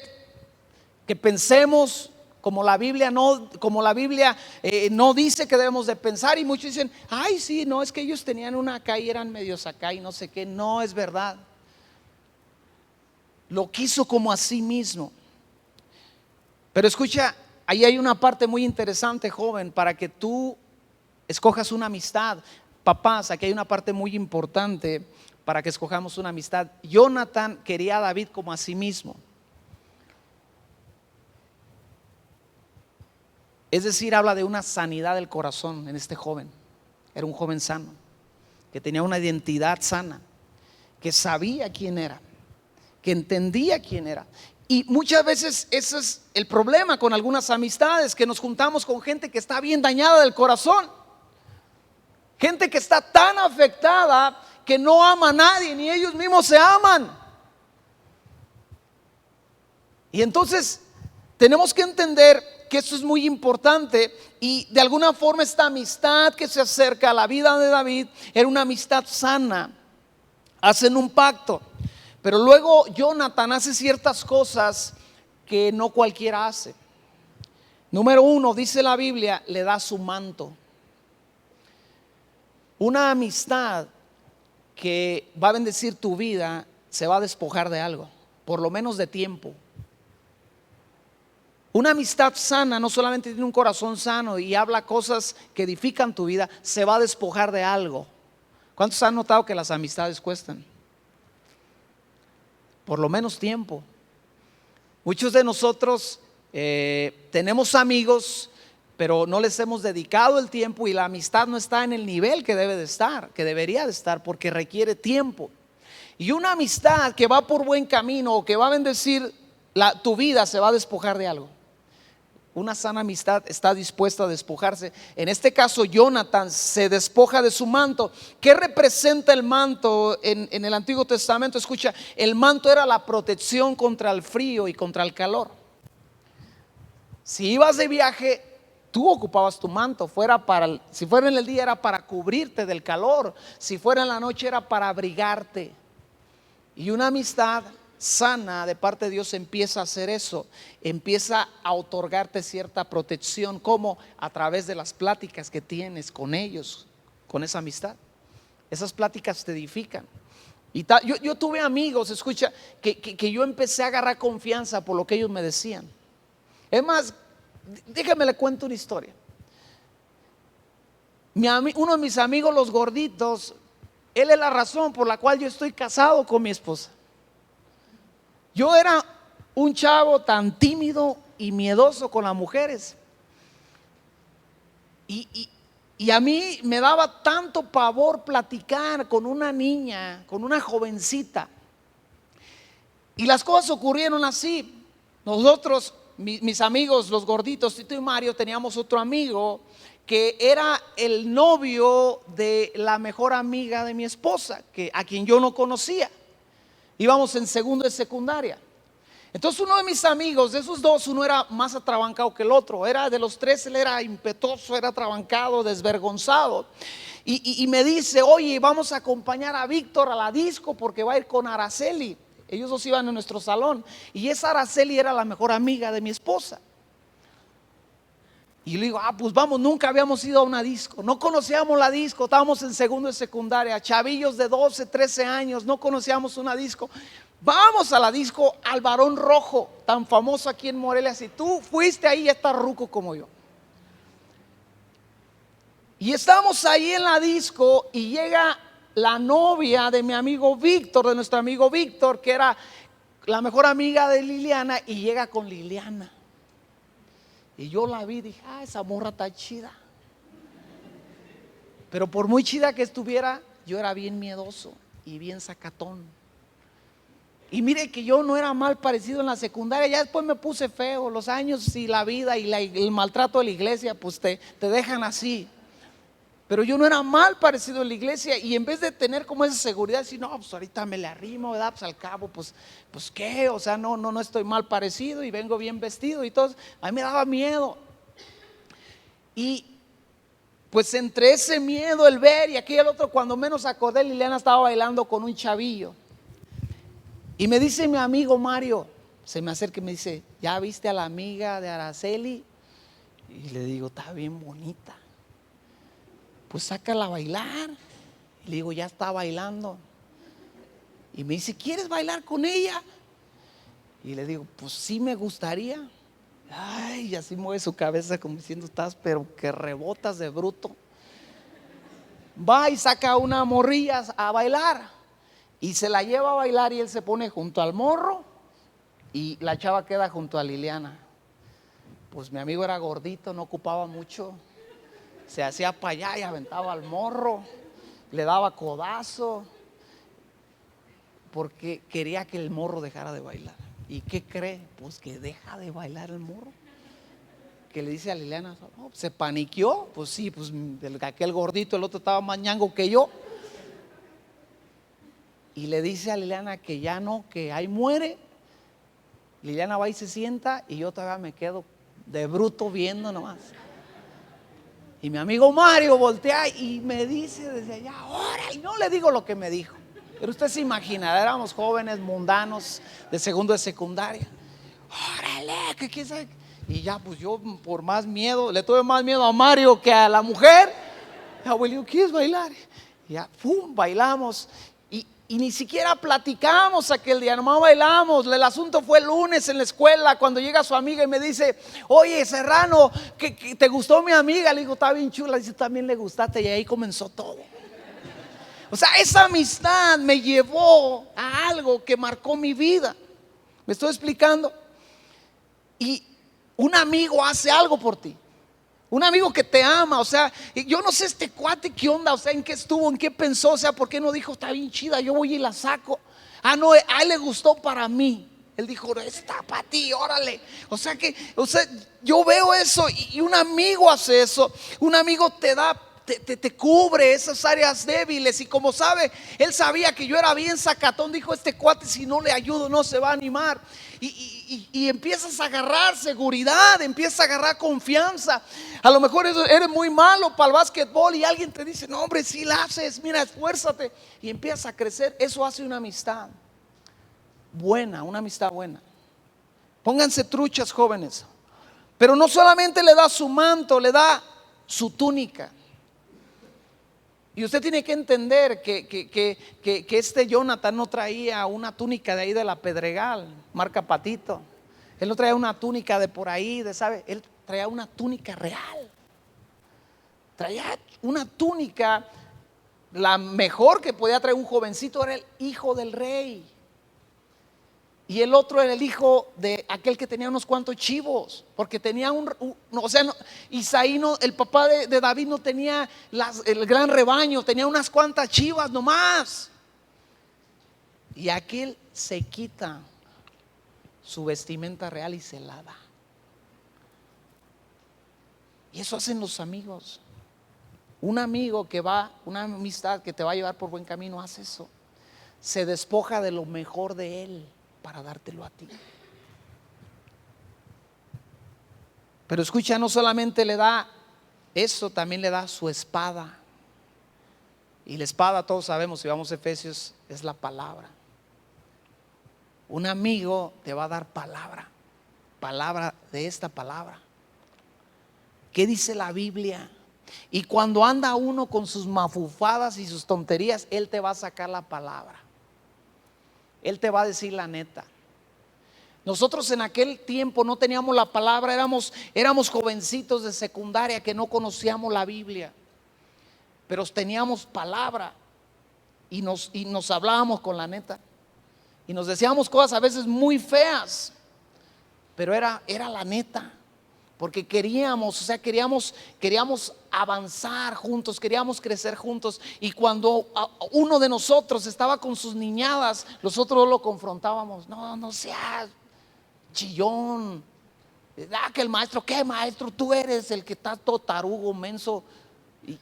que pensemos como la Biblia no dice que debemos de pensar. Y muchos dicen: ay, sí, no, es que ellos tenían una acá y eran medios acá y no sé qué. No es verdad. Lo quiso como a sí mismo. Pero escucha, ahí hay una parte muy interesante, joven, para que tú escojas una amistad. Papás, aquí hay una parte muy importante para que escojamos una amistad. Jonathan quería a David como a sí mismo. Es decir, habla de una sanidad del corazón en este joven. Era un joven sano, que tenía una identidad sana, que sabía quién era, que entendía quién era. Y muchas veces ese es el problema con algunas amistades, que nos juntamos con gente que está bien dañada del corazón, gente que está tan afectada que no ama a nadie, ni ellos mismos se aman. Y entonces tenemos que entender que eso es muy importante. Y de alguna forma esta amistad que se acerca a la vida de David era una amistad sana. Hacen un pacto, pero luego Jonathan hace ciertas cosas que no cualquiera hace. Número uno, dice la Biblia, le da su manto. Una amistad que va a bendecir tu vida se va a despojar de algo, por lo menos de tiempo. Una amistad sana no solamente tiene un corazón sano y habla cosas que edifican tu vida, se va a despojar de algo. ¿Cuántos han notado que las amistades cuestan? Por lo menos tiempo. Muchos de nosotros tenemos amigos, pero no les hemos dedicado el tiempo, y la amistad no está en el nivel que debe de estar, que debería de estar, porque requiere tiempo. Y una amistad que va por buen camino o que va a bendecir tu vida se va a despojar de algo. una sana amistad está dispuesta a despojarse. En este caso, Jonathan se despoja de su manto. ¿Qué representa el manto en el Antiguo Testamento? Escucha, el manto era la protección contra el frío y contra el calor. Si ibas de viaje, tú ocupabas tu manto. Si fuera en el día, era para cubrirte del calor. Si fuera en la noche, era para abrigarte. Y una amistad sana de parte de Dios empieza a hacer eso, empieza a otorgarte cierta protección, como a través de las pláticas que tienes con ellos, con esa amistad. Esas pláticas te edifican. Y yo tuve amigos, escucha, que yo empecé a agarrar confianza por lo que ellos me decían. Es más, déjame le cuento una historia. Uno de mis amigos, los gorditos, él es la razón por la cual yo estoy casado con mi esposa. Yo era un chavo tan tímido y miedoso con las mujeres. Y a mí me daba tanto pavor platicar con una niña, con una jovencita. Y las cosas ocurrieron así. Nosotros, mis amigos, los gorditos, Tito y Mario, teníamos otro amigo que era el novio de la mejor amiga de mi esposa, a quien yo no conocía. Íbamos en segundo de secundaria. Entonces uno de mis amigos, de esos dos, uno era más atrabancado que el otro. Era de los tres, él era impetuoso, era atrabancado, desvergonzado. Y me dice, oye, vamos a acompañar a Víctor a la disco porque va a ir con Araceli. Ellos dos iban en nuestro salón. Y esa Araceli era la mejor amiga de mi esposa. Y le digo, pues vamos, nunca habíamos ido a una disco. No conocíamos la disco, estábamos en segundo de secundaria, chavillos de 12, 13 años, no conocíamos una disco. Vamos a la disco al Barón Rojo, tan famoso aquí en Morelia. Si tú fuiste ahí, ya está ruco como yo. Y estamos ahí en la disco y llega la novia de mi amigo Víctor, de nuestro amigo Víctor, que era la mejor amiga de Liliana, y llega con Liliana. Y yo la vi y dije, esa morra está chida. Pero por muy chida que estuviera, yo era bien miedoso y bien sacatón. Y mire que yo no era mal parecido en la secundaria. Ya después me puse feo. Los años y la vida y el maltrato de la iglesia, pues te dejan así. Pero yo no era mal parecido en la iglesia. Y en vez de tener como esa seguridad, decir, no, pues ahorita me le arrimo, ¿verdad? Pues al cabo, pues qué, o sea, no estoy mal parecido y vengo bien vestido y todo. A mí me daba miedo. Y pues entre ese miedo, el ver y aquel otro, cuando menos acordé, Liliana estaba bailando con un chavillo. Y me dice mi amigo Mario, se me acerca y me dice, ¿ya viste a la amiga de Araceli? Y le digo, está bien bonita. Pues sácala a bailar. Y le digo, ya está bailando. Y me dice, ¿quieres bailar con ella? Y le digo, pues sí me gustaría. Ay, y así mueve su cabeza como diciendo, estás pero que rebotas de bruto. Va y saca una morrilla a bailar. Y se la lleva a bailar y él se pone junto al morro y la chava queda junto a Liliana. Pues mi amigo era gordito, no ocupaba mucho. Se hacía para allá y aventaba al morro, le daba codazo porque quería que el morro dejara de bailar. ¿Y qué cree? Pues que deja de bailar el morro. Que le dice a Liliana, no, se paniqueó. Pues sí, pues aquel gordito, el otro estaba más ñango que yo. Y le dice a Liliana que ya no, que ahí muere. Liliana va y se sienta y yo todavía me quedo de bruto viendo nomás. Y mi amigo Mario voltea y me dice desde allá, órale, y no le digo lo que me dijo. Pero usted se imagina, éramos jóvenes mundanos de segundo de secundaria. Órale, que quién sabe. Y ya pues yo por más miedo, le tuve más miedo a Mario que a la mujer. Abuelito, ¿quieres bailar? Y ya, ¡pum!, bailamos. Y ni siquiera platicamos aquel día, nomás bailamos. El asunto fue el lunes en la escuela, cuando llega su amiga y me dice, oye Serrano, que ¿te gustó mi amiga? Le digo, está bien chula. Dice, también le gustaste. Y ahí comenzó todo. O sea, esa amistad me llevó a algo que marcó mi vida. ¿Me estoy explicando? Y un amigo hace algo por ti. Un amigo que te ama, o sea, yo no sé este cuate qué onda, o sea, en qué estuvo, en qué pensó, o sea, por qué no dijo, está bien chida, yo voy y la saco. No, a él le gustó para mí. Él dijo, está para ti, órale. O sea, yo veo eso y un amigo hace eso. Un amigo te da, te cubre esas áreas débiles. Y como sabe, él sabía que yo era bien sacatón. Dijo, este cuate, si no le ayudo no se va a animar. Y empiezas a agarrar seguridad, empiezas a agarrar confianza. A lo mejor eres muy malo para el básquetbol y alguien te dice, no hombre, si la haces, mira, esfuérzate. Y empiezas a crecer. Eso hace una amistad buena, una amistad buena. Pónganse truchas, jóvenes. Pero no solamente le da su manto, le da su túnica. Y usted tiene que entender que este Jonathan no traía una túnica de ahí de la Pedregal, marca Patito. Él no traía una túnica de por ahí, ¿sabe? Él traía una túnica real. Traía una túnica, la mejor que podía traer un jovencito era el hijo del rey. Y el otro era el hijo de aquel que tenía unos cuantos chivos, porque tenía Isaí no, el papá de David no tenía el gran rebaño, tenía unas cuantas chivas nomás. Y aquel se quita su vestimenta real y se la da. Y eso hacen los amigos. Un amigo una amistad que te va a llevar por buen camino, hace eso. Se despoja de lo mejor de él para dártelo a ti. Pero escucha, no solamente le da eso, también le da su espada. Y la espada, todos sabemos, si vamos a Efesios, es la palabra. Un amigo te va a dar palabra de esta palabra. ¿Qué dice la Biblia? Y cuando anda uno con sus mafufadas y sus tonterías, él te va a sacar la palabra. Él te va a decir la neta. Nosotros en aquel tiempo no teníamos la palabra, éramos jovencitos de secundaria que no conocíamos la Biblia, pero teníamos palabra y nos hablábamos con la neta y nos decíamos cosas a veces muy feas, pero era la neta. Porque queríamos avanzar juntos, queríamos crecer juntos. Y cuando uno de nosotros estaba con sus niñadas, nosotros lo confrontábamos. No seas chillón. Que el maestro, ¿qué maestro? Tú eres el que está todo tarugo, menso.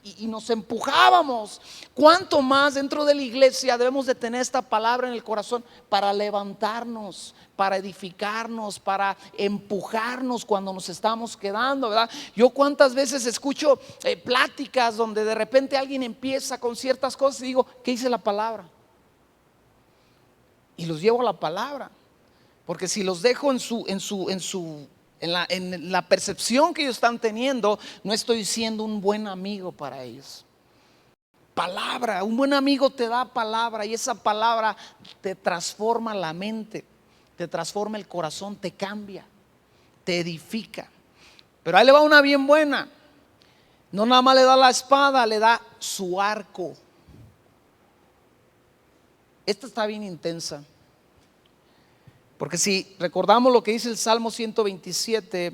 Y nos empujábamos. ¿Cuánto más dentro de la iglesia debemos de tener esta palabra en el corazón para levantarnos, para edificarnos, para empujarnos cuando nos estamos quedando, ¿verdad? Yo cuántas veces escucho pláticas donde de repente alguien empieza con ciertas cosas y digo, ¿qué dice la palabra? Y los llevo a la palabra, porque si los dejo en la percepción que ellos están teniendo, no estoy siendo un buen amigo para ellos. Palabra, un buen amigo te da palabra y esa palabra te transforma la mente, te transforma el corazón, te cambia, te edifica. Pero ahí le va una bien buena. No nada más le da la espada, le da su arco. Esta está bien intensa. Porque si recordamos lo que dice el Salmo 127,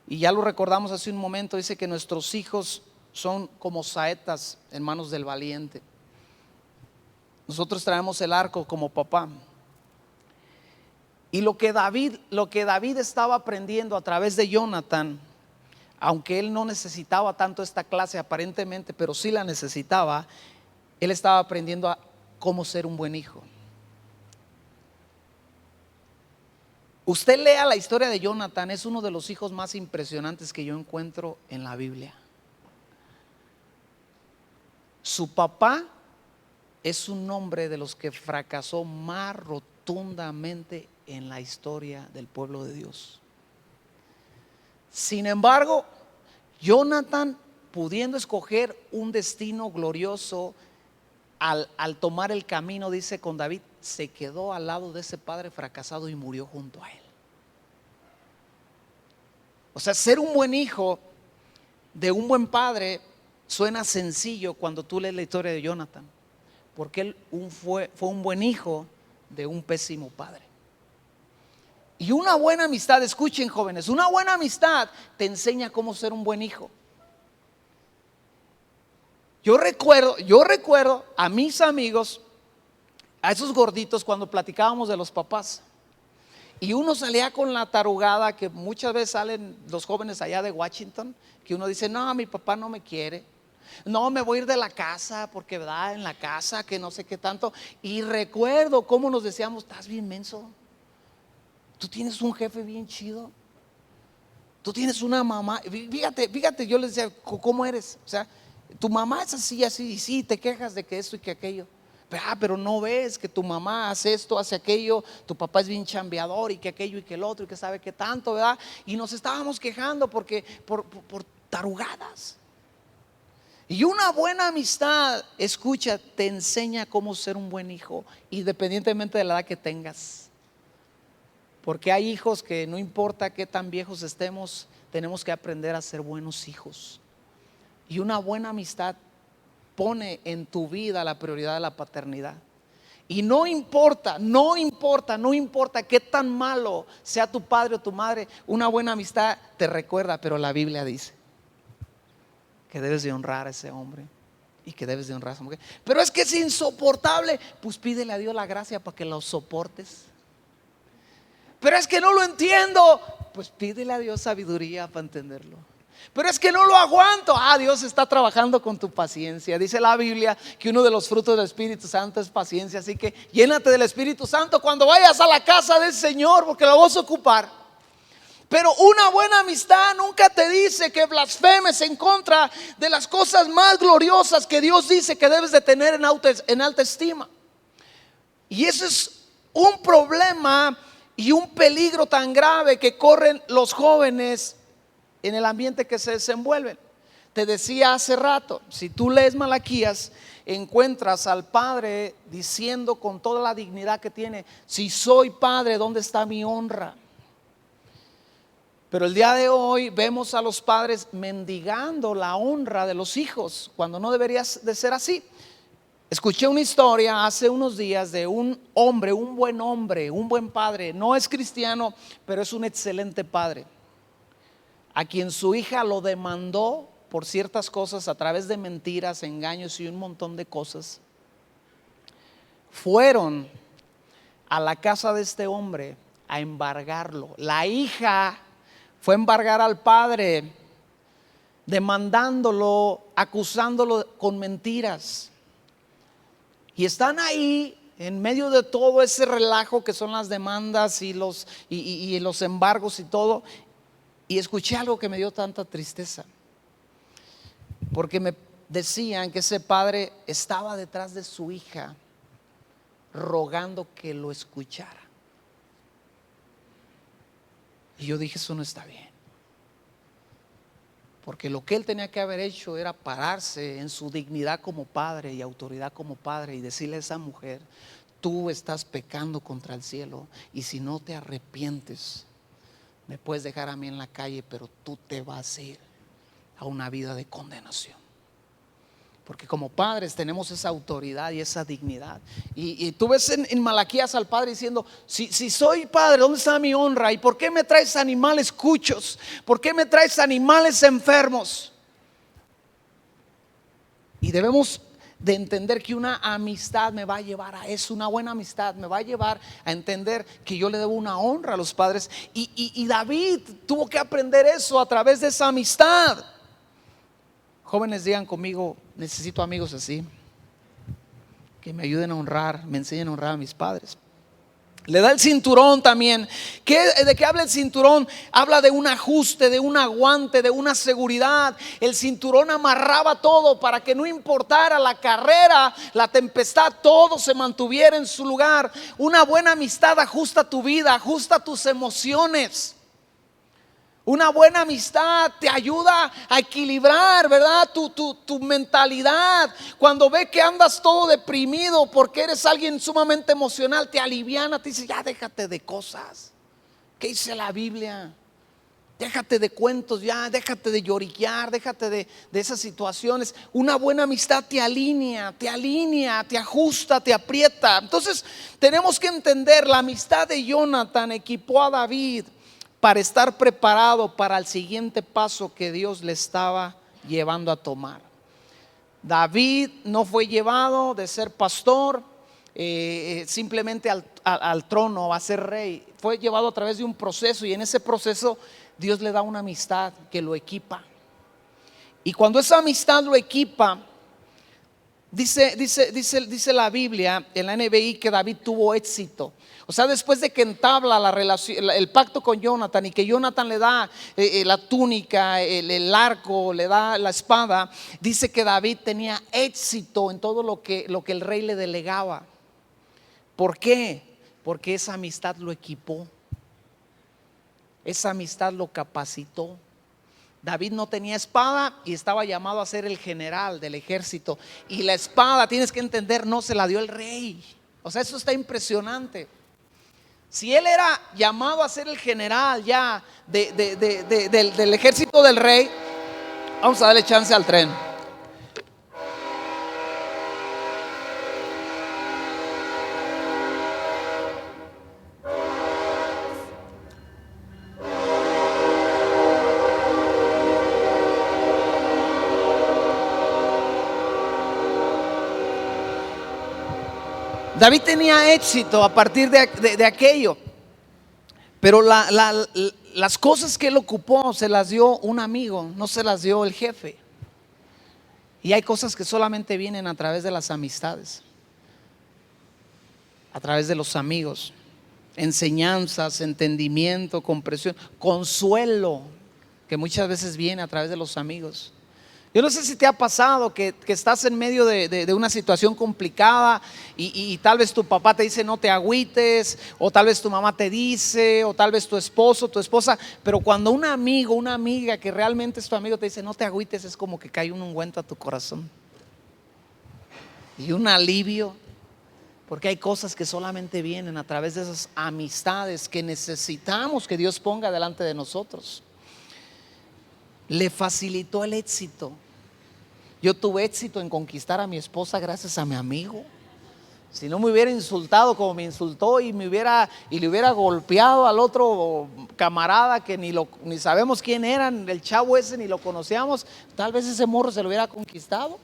y ya lo recordamos hace un momento, dice que nuestros hijos son como saetas en manos del valiente. Nosotros traemos el arco como papá. Y lo que David estaba aprendiendo a través de Jonathan, aunque él no necesitaba tanto esta clase aparentemente, pero sí la necesitaba, él estaba aprendiendo a cómo ser un buen hijo. Usted lea la historia de Jonathan, es uno de los hijos más impresionantes que yo encuentro en la Biblia. Su papá es un hombre de los que fracasó más rotundamente en la historia del pueblo de Dios. Sin embargo, Jonathan, pudiendo escoger un destino glorioso, al tomar el camino, dice con David, se quedó al lado de ese padre fracasado y murió junto a él. O sea, ser un buen hijo de un buen padre suena sencillo cuando tú lees la historia de Jonathan, porque él fue un buen hijo de un pésimo padre. Y una buena amistad, escuchen jóvenes, una buena amistad te enseña cómo ser un buen hijo. Yo recuerdo a mis amigos, a esos gorditos, cuando platicábamos de los papás. Y uno salía con la tarugada que muchas veces salen los jóvenes allá de Washington, que uno dice, no, mi papá no me quiere, no, me voy a ir de la casa porque ¿verdad? En la casa que no sé qué tanto. Y recuerdo cómo nos decíamos, estás bien menso, tú tienes un jefe bien chido, tú tienes una mamá, fíjate, yo les decía, ¿cómo eres? O sea, tu mamá es así, así, y sí, te quejas de que esto y que aquello. Pero no ves que tu mamá hace esto, hace aquello, tu papá es bien chambeador y que aquello y que el otro y que sabe que tanto, ¿verdad? Y nos estábamos quejando porque por tarugadas. Y una buena amistad, escucha, te enseña cómo ser un buen hijo, independientemente de la edad que tengas. Porque hay hijos que no importa qué tan viejos estemos, tenemos que aprender a ser buenos hijos. Y una buena amistad pone en tu vida la prioridad de la paternidad. Y no importa qué tan malo sea tu padre o tu madre, una buena amistad te recuerda, pero la Biblia dice que debes de honrar a ese hombre y que debes de honrar a esa mujer. Pero es que es insoportable, pues pídele a Dios la gracia para que lo soportes. Pero es que no lo entiendo, pues pídele a Dios sabiduría para entenderlo. Pero es que no lo aguanto. Dios está trabajando con tu paciencia. Dice la Biblia que uno de los frutos del Espíritu Santo es paciencia. Así que llénate del Espíritu Santo cuando vayas a la casa del Señor, porque lo vas a ocupar. Pero una buena amistad nunca te dice que blasfemes en contra de las cosas más gloriosas que Dios dice que debes de tener en alta estima. Y ese es un problema y un peligro tan grave que corren los jóvenes en el ambiente que se desenvuelven. Te decía hace rato, si tú lees Malaquías, encuentras al padre diciendo con toda la dignidad que tiene, si soy padre, ¿dónde está mi honra? Pero el día de hoy vemos a los padres mendigando la honra de los hijos, cuando no debería de ser así. Escuché una historia hace unos días de un hombre, un buen padre, no es cristiano, pero es un excelente padre, a quien su hija lo demandó por ciertas cosas a través de mentiras, engaños y un montón de cosas. Fueron a la casa de este hombre a embargarlo. La hija fue a embargar al padre, demandándolo, acusándolo con mentiras. Y están ahí en medio de todo ese relajo que son las demandas y los embargos y todo. Y escuché algo que me dio tanta tristeza, porque me decían que ese padre estaba detrás de su hija rogando que lo escuchara. Y yo dije, eso no está bien, porque lo que él tenía que haber hecho era pararse en su dignidad como padre y autoridad como padre y decirle a esa mujer, tú estás pecando contra el cielo y si no te arrepientes, me puedes dejar a mí en la calle, pero tú te vas a ir a una vida de condenación. Porque como padres tenemos esa autoridad y esa dignidad. Y tú ves en Malaquías al padre diciendo, si soy padre, ¿dónde está mi honra? ¿Y por qué me traes animales cuchos? ¿Por qué me traes animales enfermos? Y debemos de entender que una amistad me va a llevar a eso. Una buena amistad me va a llevar a entender que yo le debo una honra a los padres. Y David tuvo que aprender eso a través de esa amistad. Jóvenes, digan conmigo, necesito amigos así, que me ayuden a honrar, me enseñen a honrar a mis padres. Le da el cinturón también. ¿De qué habla el cinturón? Habla de un ajuste, de un aguante, de una seguridad. El cinturón amarraba todo para que no importara la carrera, la tempestad, todo se mantuviera en su lugar. Una buena amistad ajusta tu vida, ajusta tus emociones. Una buena amistad te ayuda a equilibrar, ¿verdad? Tu mentalidad. Cuando ve que andas todo deprimido porque eres alguien sumamente emocional, te aliviana, te dice, ya déjate de cosas. ¿Qué dice la Biblia? Déjate de cuentos ya, déjate de lloriquear, déjate de esas situaciones. Una buena amistad te alinea, te ajusta, te aprieta. Entonces tenemos que entender, la amistad de Jonathan equipó a David para estar preparado para el siguiente paso que Dios le estaba llevando a tomar. David no fue llevado de ser pastor simplemente al trono a ser rey, fue llevado a través de un proceso, y en ese proceso Dios le da una amistad que lo equipa. Y cuando esa amistad lo equipa, dice la Biblia en la NBI que David tuvo éxito. O sea, después de que entabla la relación, el pacto con Jonathan, y que Jonathan le da la túnica, el arco, le da la espada, dice que David tenía éxito en todo lo que el rey le delegaba. ¿Por qué? Porque esa amistad lo equipó, esa amistad lo capacitó. David no tenía espada y estaba llamado a ser el general del ejército, y la espada, tienes que entender, no se la dio el rey. O sea, eso está impresionante. Si él era llamado a ser el general ya del ejército del rey, vamos a darle chance al tren. David tenía éxito a partir de aquello, pero las cosas que él ocupó se las dio un amigo, no se las dio el jefe. Y hay cosas que solamente vienen a través de las amistades, a través de los amigos. Enseñanzas, entendimiento, comprensión, consuelo, que muchas veces viene a través de los amigos. Yo no sé si te ha pasado que estás en medio de una situación complicada, y tal vez tu papá te dice no te agüites, o tal vez tu mamá te dice, o tal vez tu esposo, tu esposa, pero cuando un amigo, una amiga que realmente es tu amigo te dice no te agüites, es como que cae un ungüento a tu corazón y un alivio, porque hay cosas que solamente vienen a través de esas amistades que necesitamos que Dios ponga delante de nosotros. Le facilitó el éxito. Yo tuve éxito en conquistar a mi esposa gracias a mi amigo. Si no me hubiera insultado como me insultó, y le hubiera golpeado al otro camarada que ni sabemos quién era, el chavo ese ni lo conocíamos, tal vez ese morro se lo hubiera conquistado.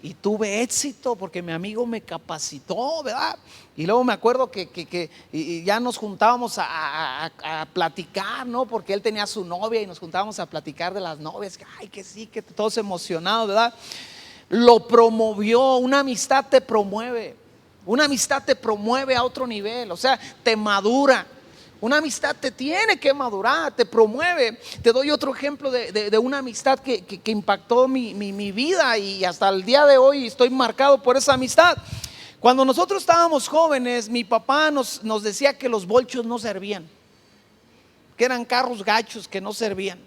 Y tuve éxito porque mi amigo me capacitó, ¿verdad? Y luego me acuerdo que ya nos juntábamos a platicar, ¿no? Porque él tenía su novia y nos juntábamos a platicar de las novias. Ay, que sí, que todos emocionados, ¿verdad? Lo promovió. Una amistad te promueve. Una amistad te promueve a otro nivel, o sea, te madura. Una amistad te tiene que madurar, te promueve. Te doy otro ejemplo de una amistad que impactó mi vida, y hasta el día de hoy estoy marcado por esa amistad. Cuando nosotros estábamos jóvenes, mi papá nos decía que los bolchos no servían, que eran carros gachos que no servían.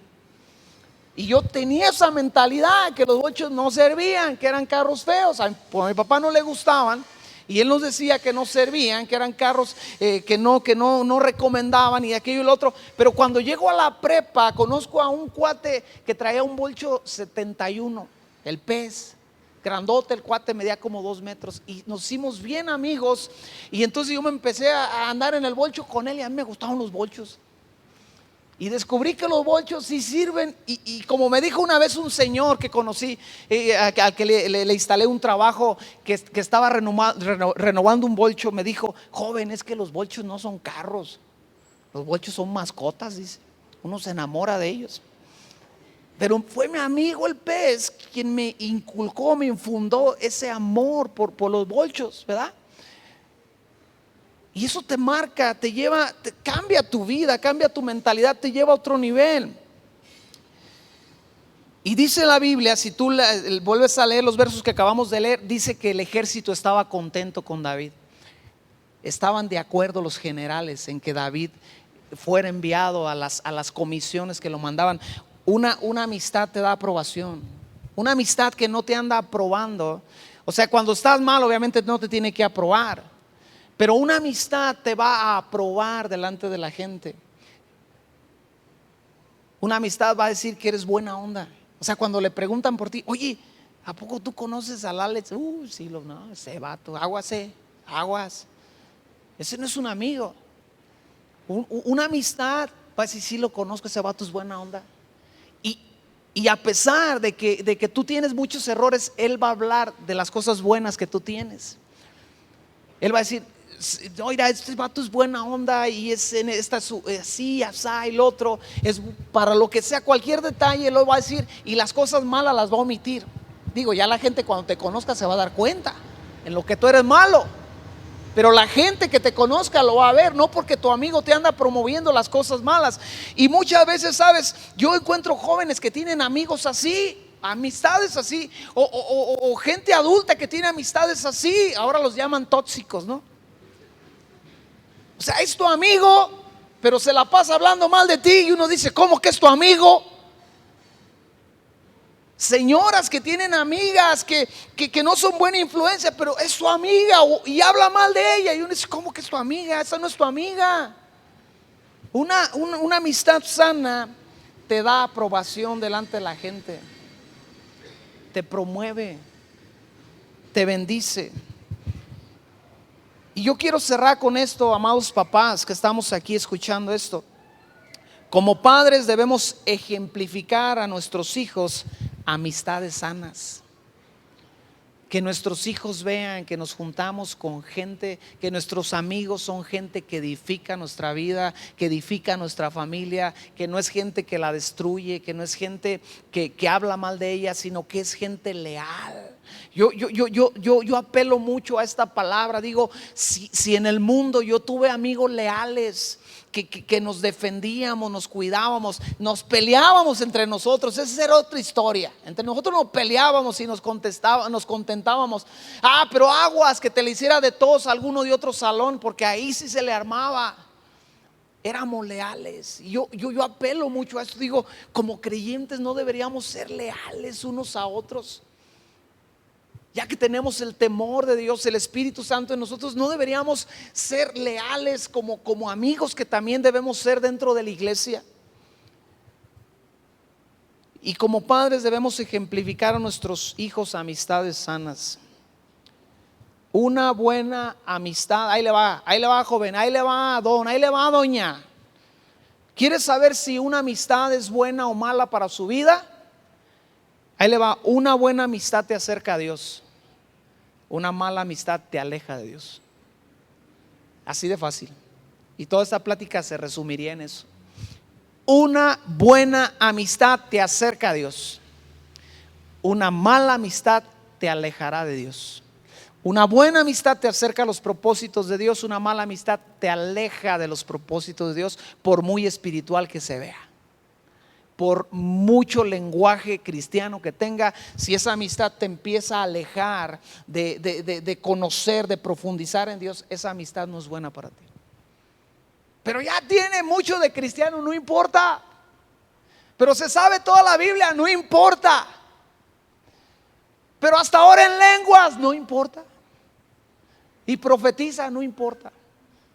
Y yo tenía esa mentalidad que los bolchos no servían, que eran carros feos. A mi papá no le gustaban, y él nos decía que no servían, que eran carros que no recomendaban, y aquello y lo otro. Pero cuando llego a la prepa, conozco a un cuate que traía un bolcho 71, el pez, grandote, el cuate medía como 2 metros, y nos hicimos bien amigos. Y entonces yo me empecé a andar en el bolcho con él, y a mí me gustaban los bolchos. Y descubrí que los bolchos sí sirven, y como me dijo una vez un señor que conocí, al que le instalé un trabajo, que estaba renovando un bolcho, me dijo: joven, es que los bolchos no son carros, los bolchos son mascotas, dice, uno se enamora de ellos. Pero fue mi amigo el pez quien me inculcó, me infundó ese amor por los bolchos, ¿verdad? Y eso te marca, te lleva, cambia tu vida, cambia tu mentalidad, te lleva a otro nivel. Y dice la Biblia, si tú vuelves a leer los versos que acabamos de leer, dice que el ejército estaba contento con David. Estaban de acuerdo los generales en que David fuera enviado a las comisiones que lo mandaban. Una amistad te da aprobación. Una amistad que no te anda aprobando. O sea, cuando estás mal, obviamente no te tiene que aprobar, pero una amistad te va a aprobar delante de la gente. Una amistad va a decir que eres buena onda. O sea, cuando le preguntan por ti: oye, ¿a poco tú conoces al Alex? Sí, no, ese vato, aguas, ese no es un amigo. Una amistad va a decir: sí, lo conozco, ese vato es buena onda. Y a pesar de que tú tienes muchos errores, él va a hablar de las cosas buenas que tú tienes. Él va a decir: oiga, este vato es buena onda y es en esta así, asá, el otro es para lo que sea, cualquier detalle lo va a decir y las cosas malas las va a omitir. Digo, ya la gente cuando te conozca se va a dar cuenta en lo que tú eres malo. Pero la gente que te conozca lo va a ver, no porque tu amigo te anda promoviendo las cosas malas. Y muchas veces, sabes, yo encuentro jóvenes que tienen amigos así, amistades así, o gente adulta que tiene amistades así, ahora los llaman tóxicos, ¿no? O sea, es tu amigo, pero se la pasa hablando mal de ti y uno dice, ¿cómo que es tu amigo? Señoras que tienen amigas que no son buena influencia, pero es su amiga y habla mal de ella. Y uno dice, ¿cómo que es tu amiga? Esa no es tu amiga. Una amistad sana te da aprobación delante de la gente, te promueve, te bendice. Y yo quiero cerrar con esto, amados papás que estamos aquí escuchando esto. Como padres debemos ejemplificar a nuestros hijos amistades sanas. Que nuestros hijos vean que nos juntamos con gente, que nuestros amigos son gente que edifica nuestra vida, que edifica nuestra familia, que no es gente que la destruye, que no es gente que habla mal de ella, sino que es gente leal. Yo apelo mucho a esta palabra. Digo, si en el mundo yo tuve amigos leales que nos defendíamos, nos cuidábamos, nos peleábamos entre nosotros, esa era otra historia. Entre nosotros nos peleábamos y nos contentábamos. Pero aguas que te le hiciera de tos a alguno de otro salón, porque ahí sí se le armaba. Éramos leales. Y yo apelo mucho a esto. Digo, como creyentes no deberíamos ser leales unos a otros. Ya que tenemos el temor de Dios, el Espíritu Santo en nosotros, no deberíamos ser leales como amigos que también debemos ser dentro de la iglesia. Y como padres debemos ejemplificar a nuestros hijos amistades sanas. Una buena amistad, ahí le va joven, ahí le va don, ahí le va doña. ¿Quieres saber si una amistad es buena o mala para su vida? Ahí le va, una buena amistad te acerca a Dios. Una mala amistad te aleja de Dios. Así de fácil. Y toda esta plática se resumiría en eso. Una buena amistad te acerca a Dios. Una mala amistad te alejará de Dios. Una buena amistad te acerca a los propósitos de Dios. Una mala amistad te aleja de los propósitos de Dios, por muy espiritual que se vea, por mucho lenguaje cristiano que tenga. Si esa amistad te empieza a alejar de conocer, de profundizar en Dios, esa amistad no es buena para ti. Pero ya tiene mucho de cristiano, no importa. Pero se sabe toda la Biblia, no importa. Pero hasta ahora en lenguas, no importa. Y profetiza, no importa.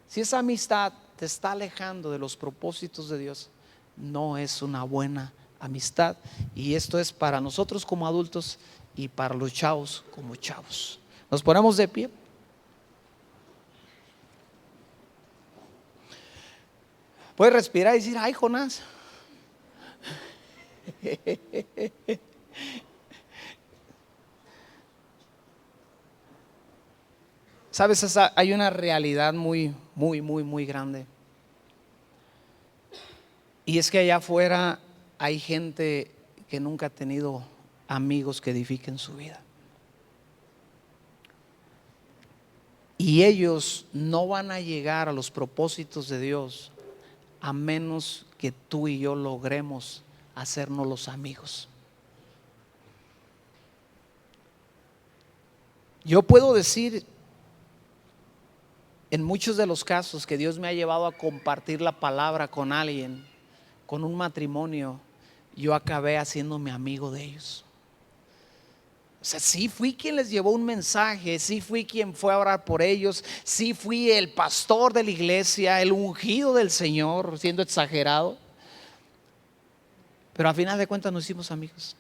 Si esa amistad te está alejando de los propósitos de Dios, no es una buena amistad. Y esto es para nosotros como adultos y para los chavos como chavos. Nos ponemos de pie. Puedes respirar y decir, ay, Jonás. Sabes, hay una realidad muy grande. Y es que allá afuera hay gente que nunca ha tenido amigos que edifiquen su vida. Y ellos no van a llegar a los propósitos de Dios a menos que tú y yo logremos hacernos los amigos. Yo puedo decir en muchos de los casos que Dios me ha llevado a compartir la palabra con alguien, con un matrimonio, yo acabé haciéndome amigo de ellos. O sea, sí fui quien les llevó un mensaje, sí fui quien fue a orar por ellos, sí fui el pastor de la iglesia, el ungido del Señor, siendo exagerado. Pero a final de cuentas nos hicimos amigos.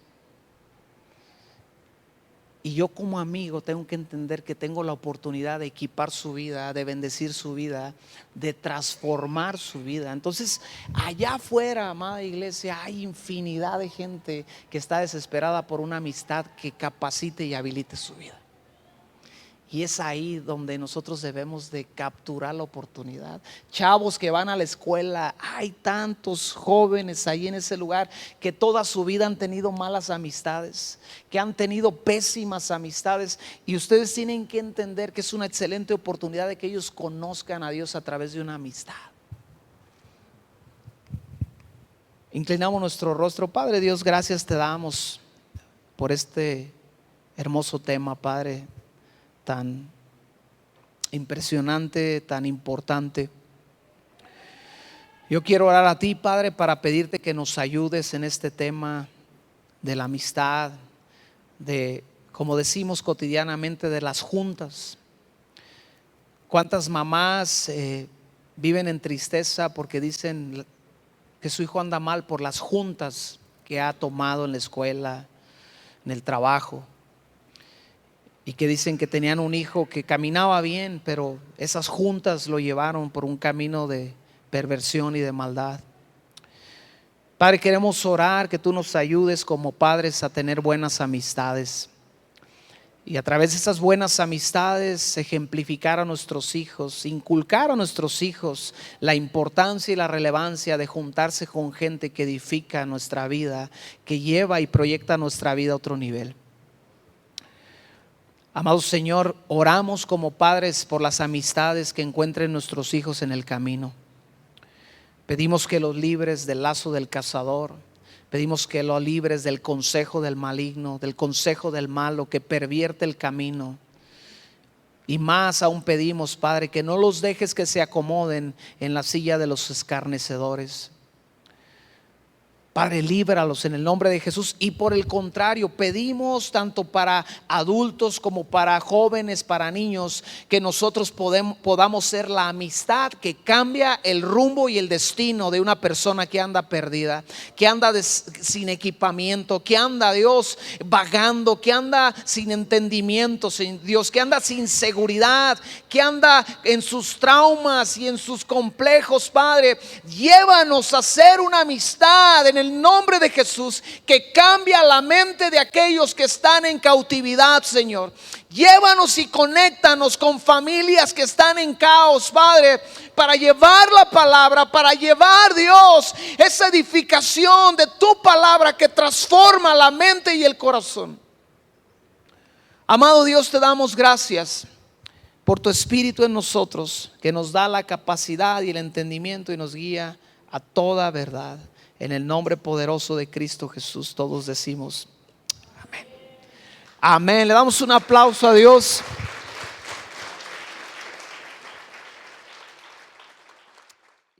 Y yo como amigo tengo que entender que tengo la oportunidad de equipar su vida, de bendecir su vida, de transformar su vida. Entonces, allá afuera, amada iglesia, hay infinidad de gente que está desesperada por una amistad que capacite y habilite su vida. Y es ahí donde nosotros debemos de capturar la oportunidad. Chavos que van a la escuela, hay tantos jóvenes ahí en ese lugar que toda su vida han tenido malas amistades, que han tenido pésimas amistades, y ustedes tienen que entender que es una excelente oportunidad de que ellos conozcan a Dios a través de una amistad. Inclinamos nuestro rostro. Padre Dios, gracias te damos por este hermoso tema, Padre, tan impresionante, tan importante. Yo quiero orar a ti, Padre, para pedirte que nos ayudes en este tema de la amistad, de, como decimos cotidianamente, de las juntas. ¿Cuántas mamás viven en tristeza porque dicen que su hijo anda mal por las juntas que ha tomado en la escuela, en el trabajo? Y que dicen que tenían un hijo que caminaba bien, pero esas juntas lo llevaron por un camino de perversión y de maldad. Padre, queremos orar que tú nos ayudes como padres a tener buenas amistades, y a través de esas buenas amistades ejemplificar a nuestros hijos, inculcar a nuestros hijos la importancia y la relevancia de juntarse con gente que edifica nuestra vida, que lleva y proyecta nuestra vida a otro nivel. Amado Señor, oramos como padres por las amistades que encuentren nuestros hijos en el camino. Pedimos que los libres del lazo del cazador. Pedimos que los libres del consejo del maligno, del consejo del malo que pervierte el camino. Y más aún pedimos, Padre, que no los dejes que se acomoden en la silla de los escarnecedores. Padre, líbralos en el nombre de Jesús. Y por el contrario, pedimos tanto para adultos como para jóvenes, para niños, que nosotros podamos ser la amistad que cambia el rumbo y el destino de una persona que anda perdida, que anda sin equipamiento, que anda, Dios, vagando, que anda sin entendimiento, Dios, que anda sin seguridad, que anda en sus traumas y en sus complejos. Padre, llévanos a ser una amistad en el nombre de Jesús que cambia la mente de aquellos que están en cautividad, Señor. Llévanos y conéctanos con familias que están en caos, Padre, para llevar la palabra, para llevar, Dios, esa edificación de tu palabra que transforma la mente y el corazón. Amado Dios, te damos gracias por tu Espíritu en nosotros, que nos da la capacidad y el entendimiento y nos guía a toda verdad. En el nombre poderoso de Cristo Jesús todos decimos amén. Amén. Le damos un aplauso a Dios.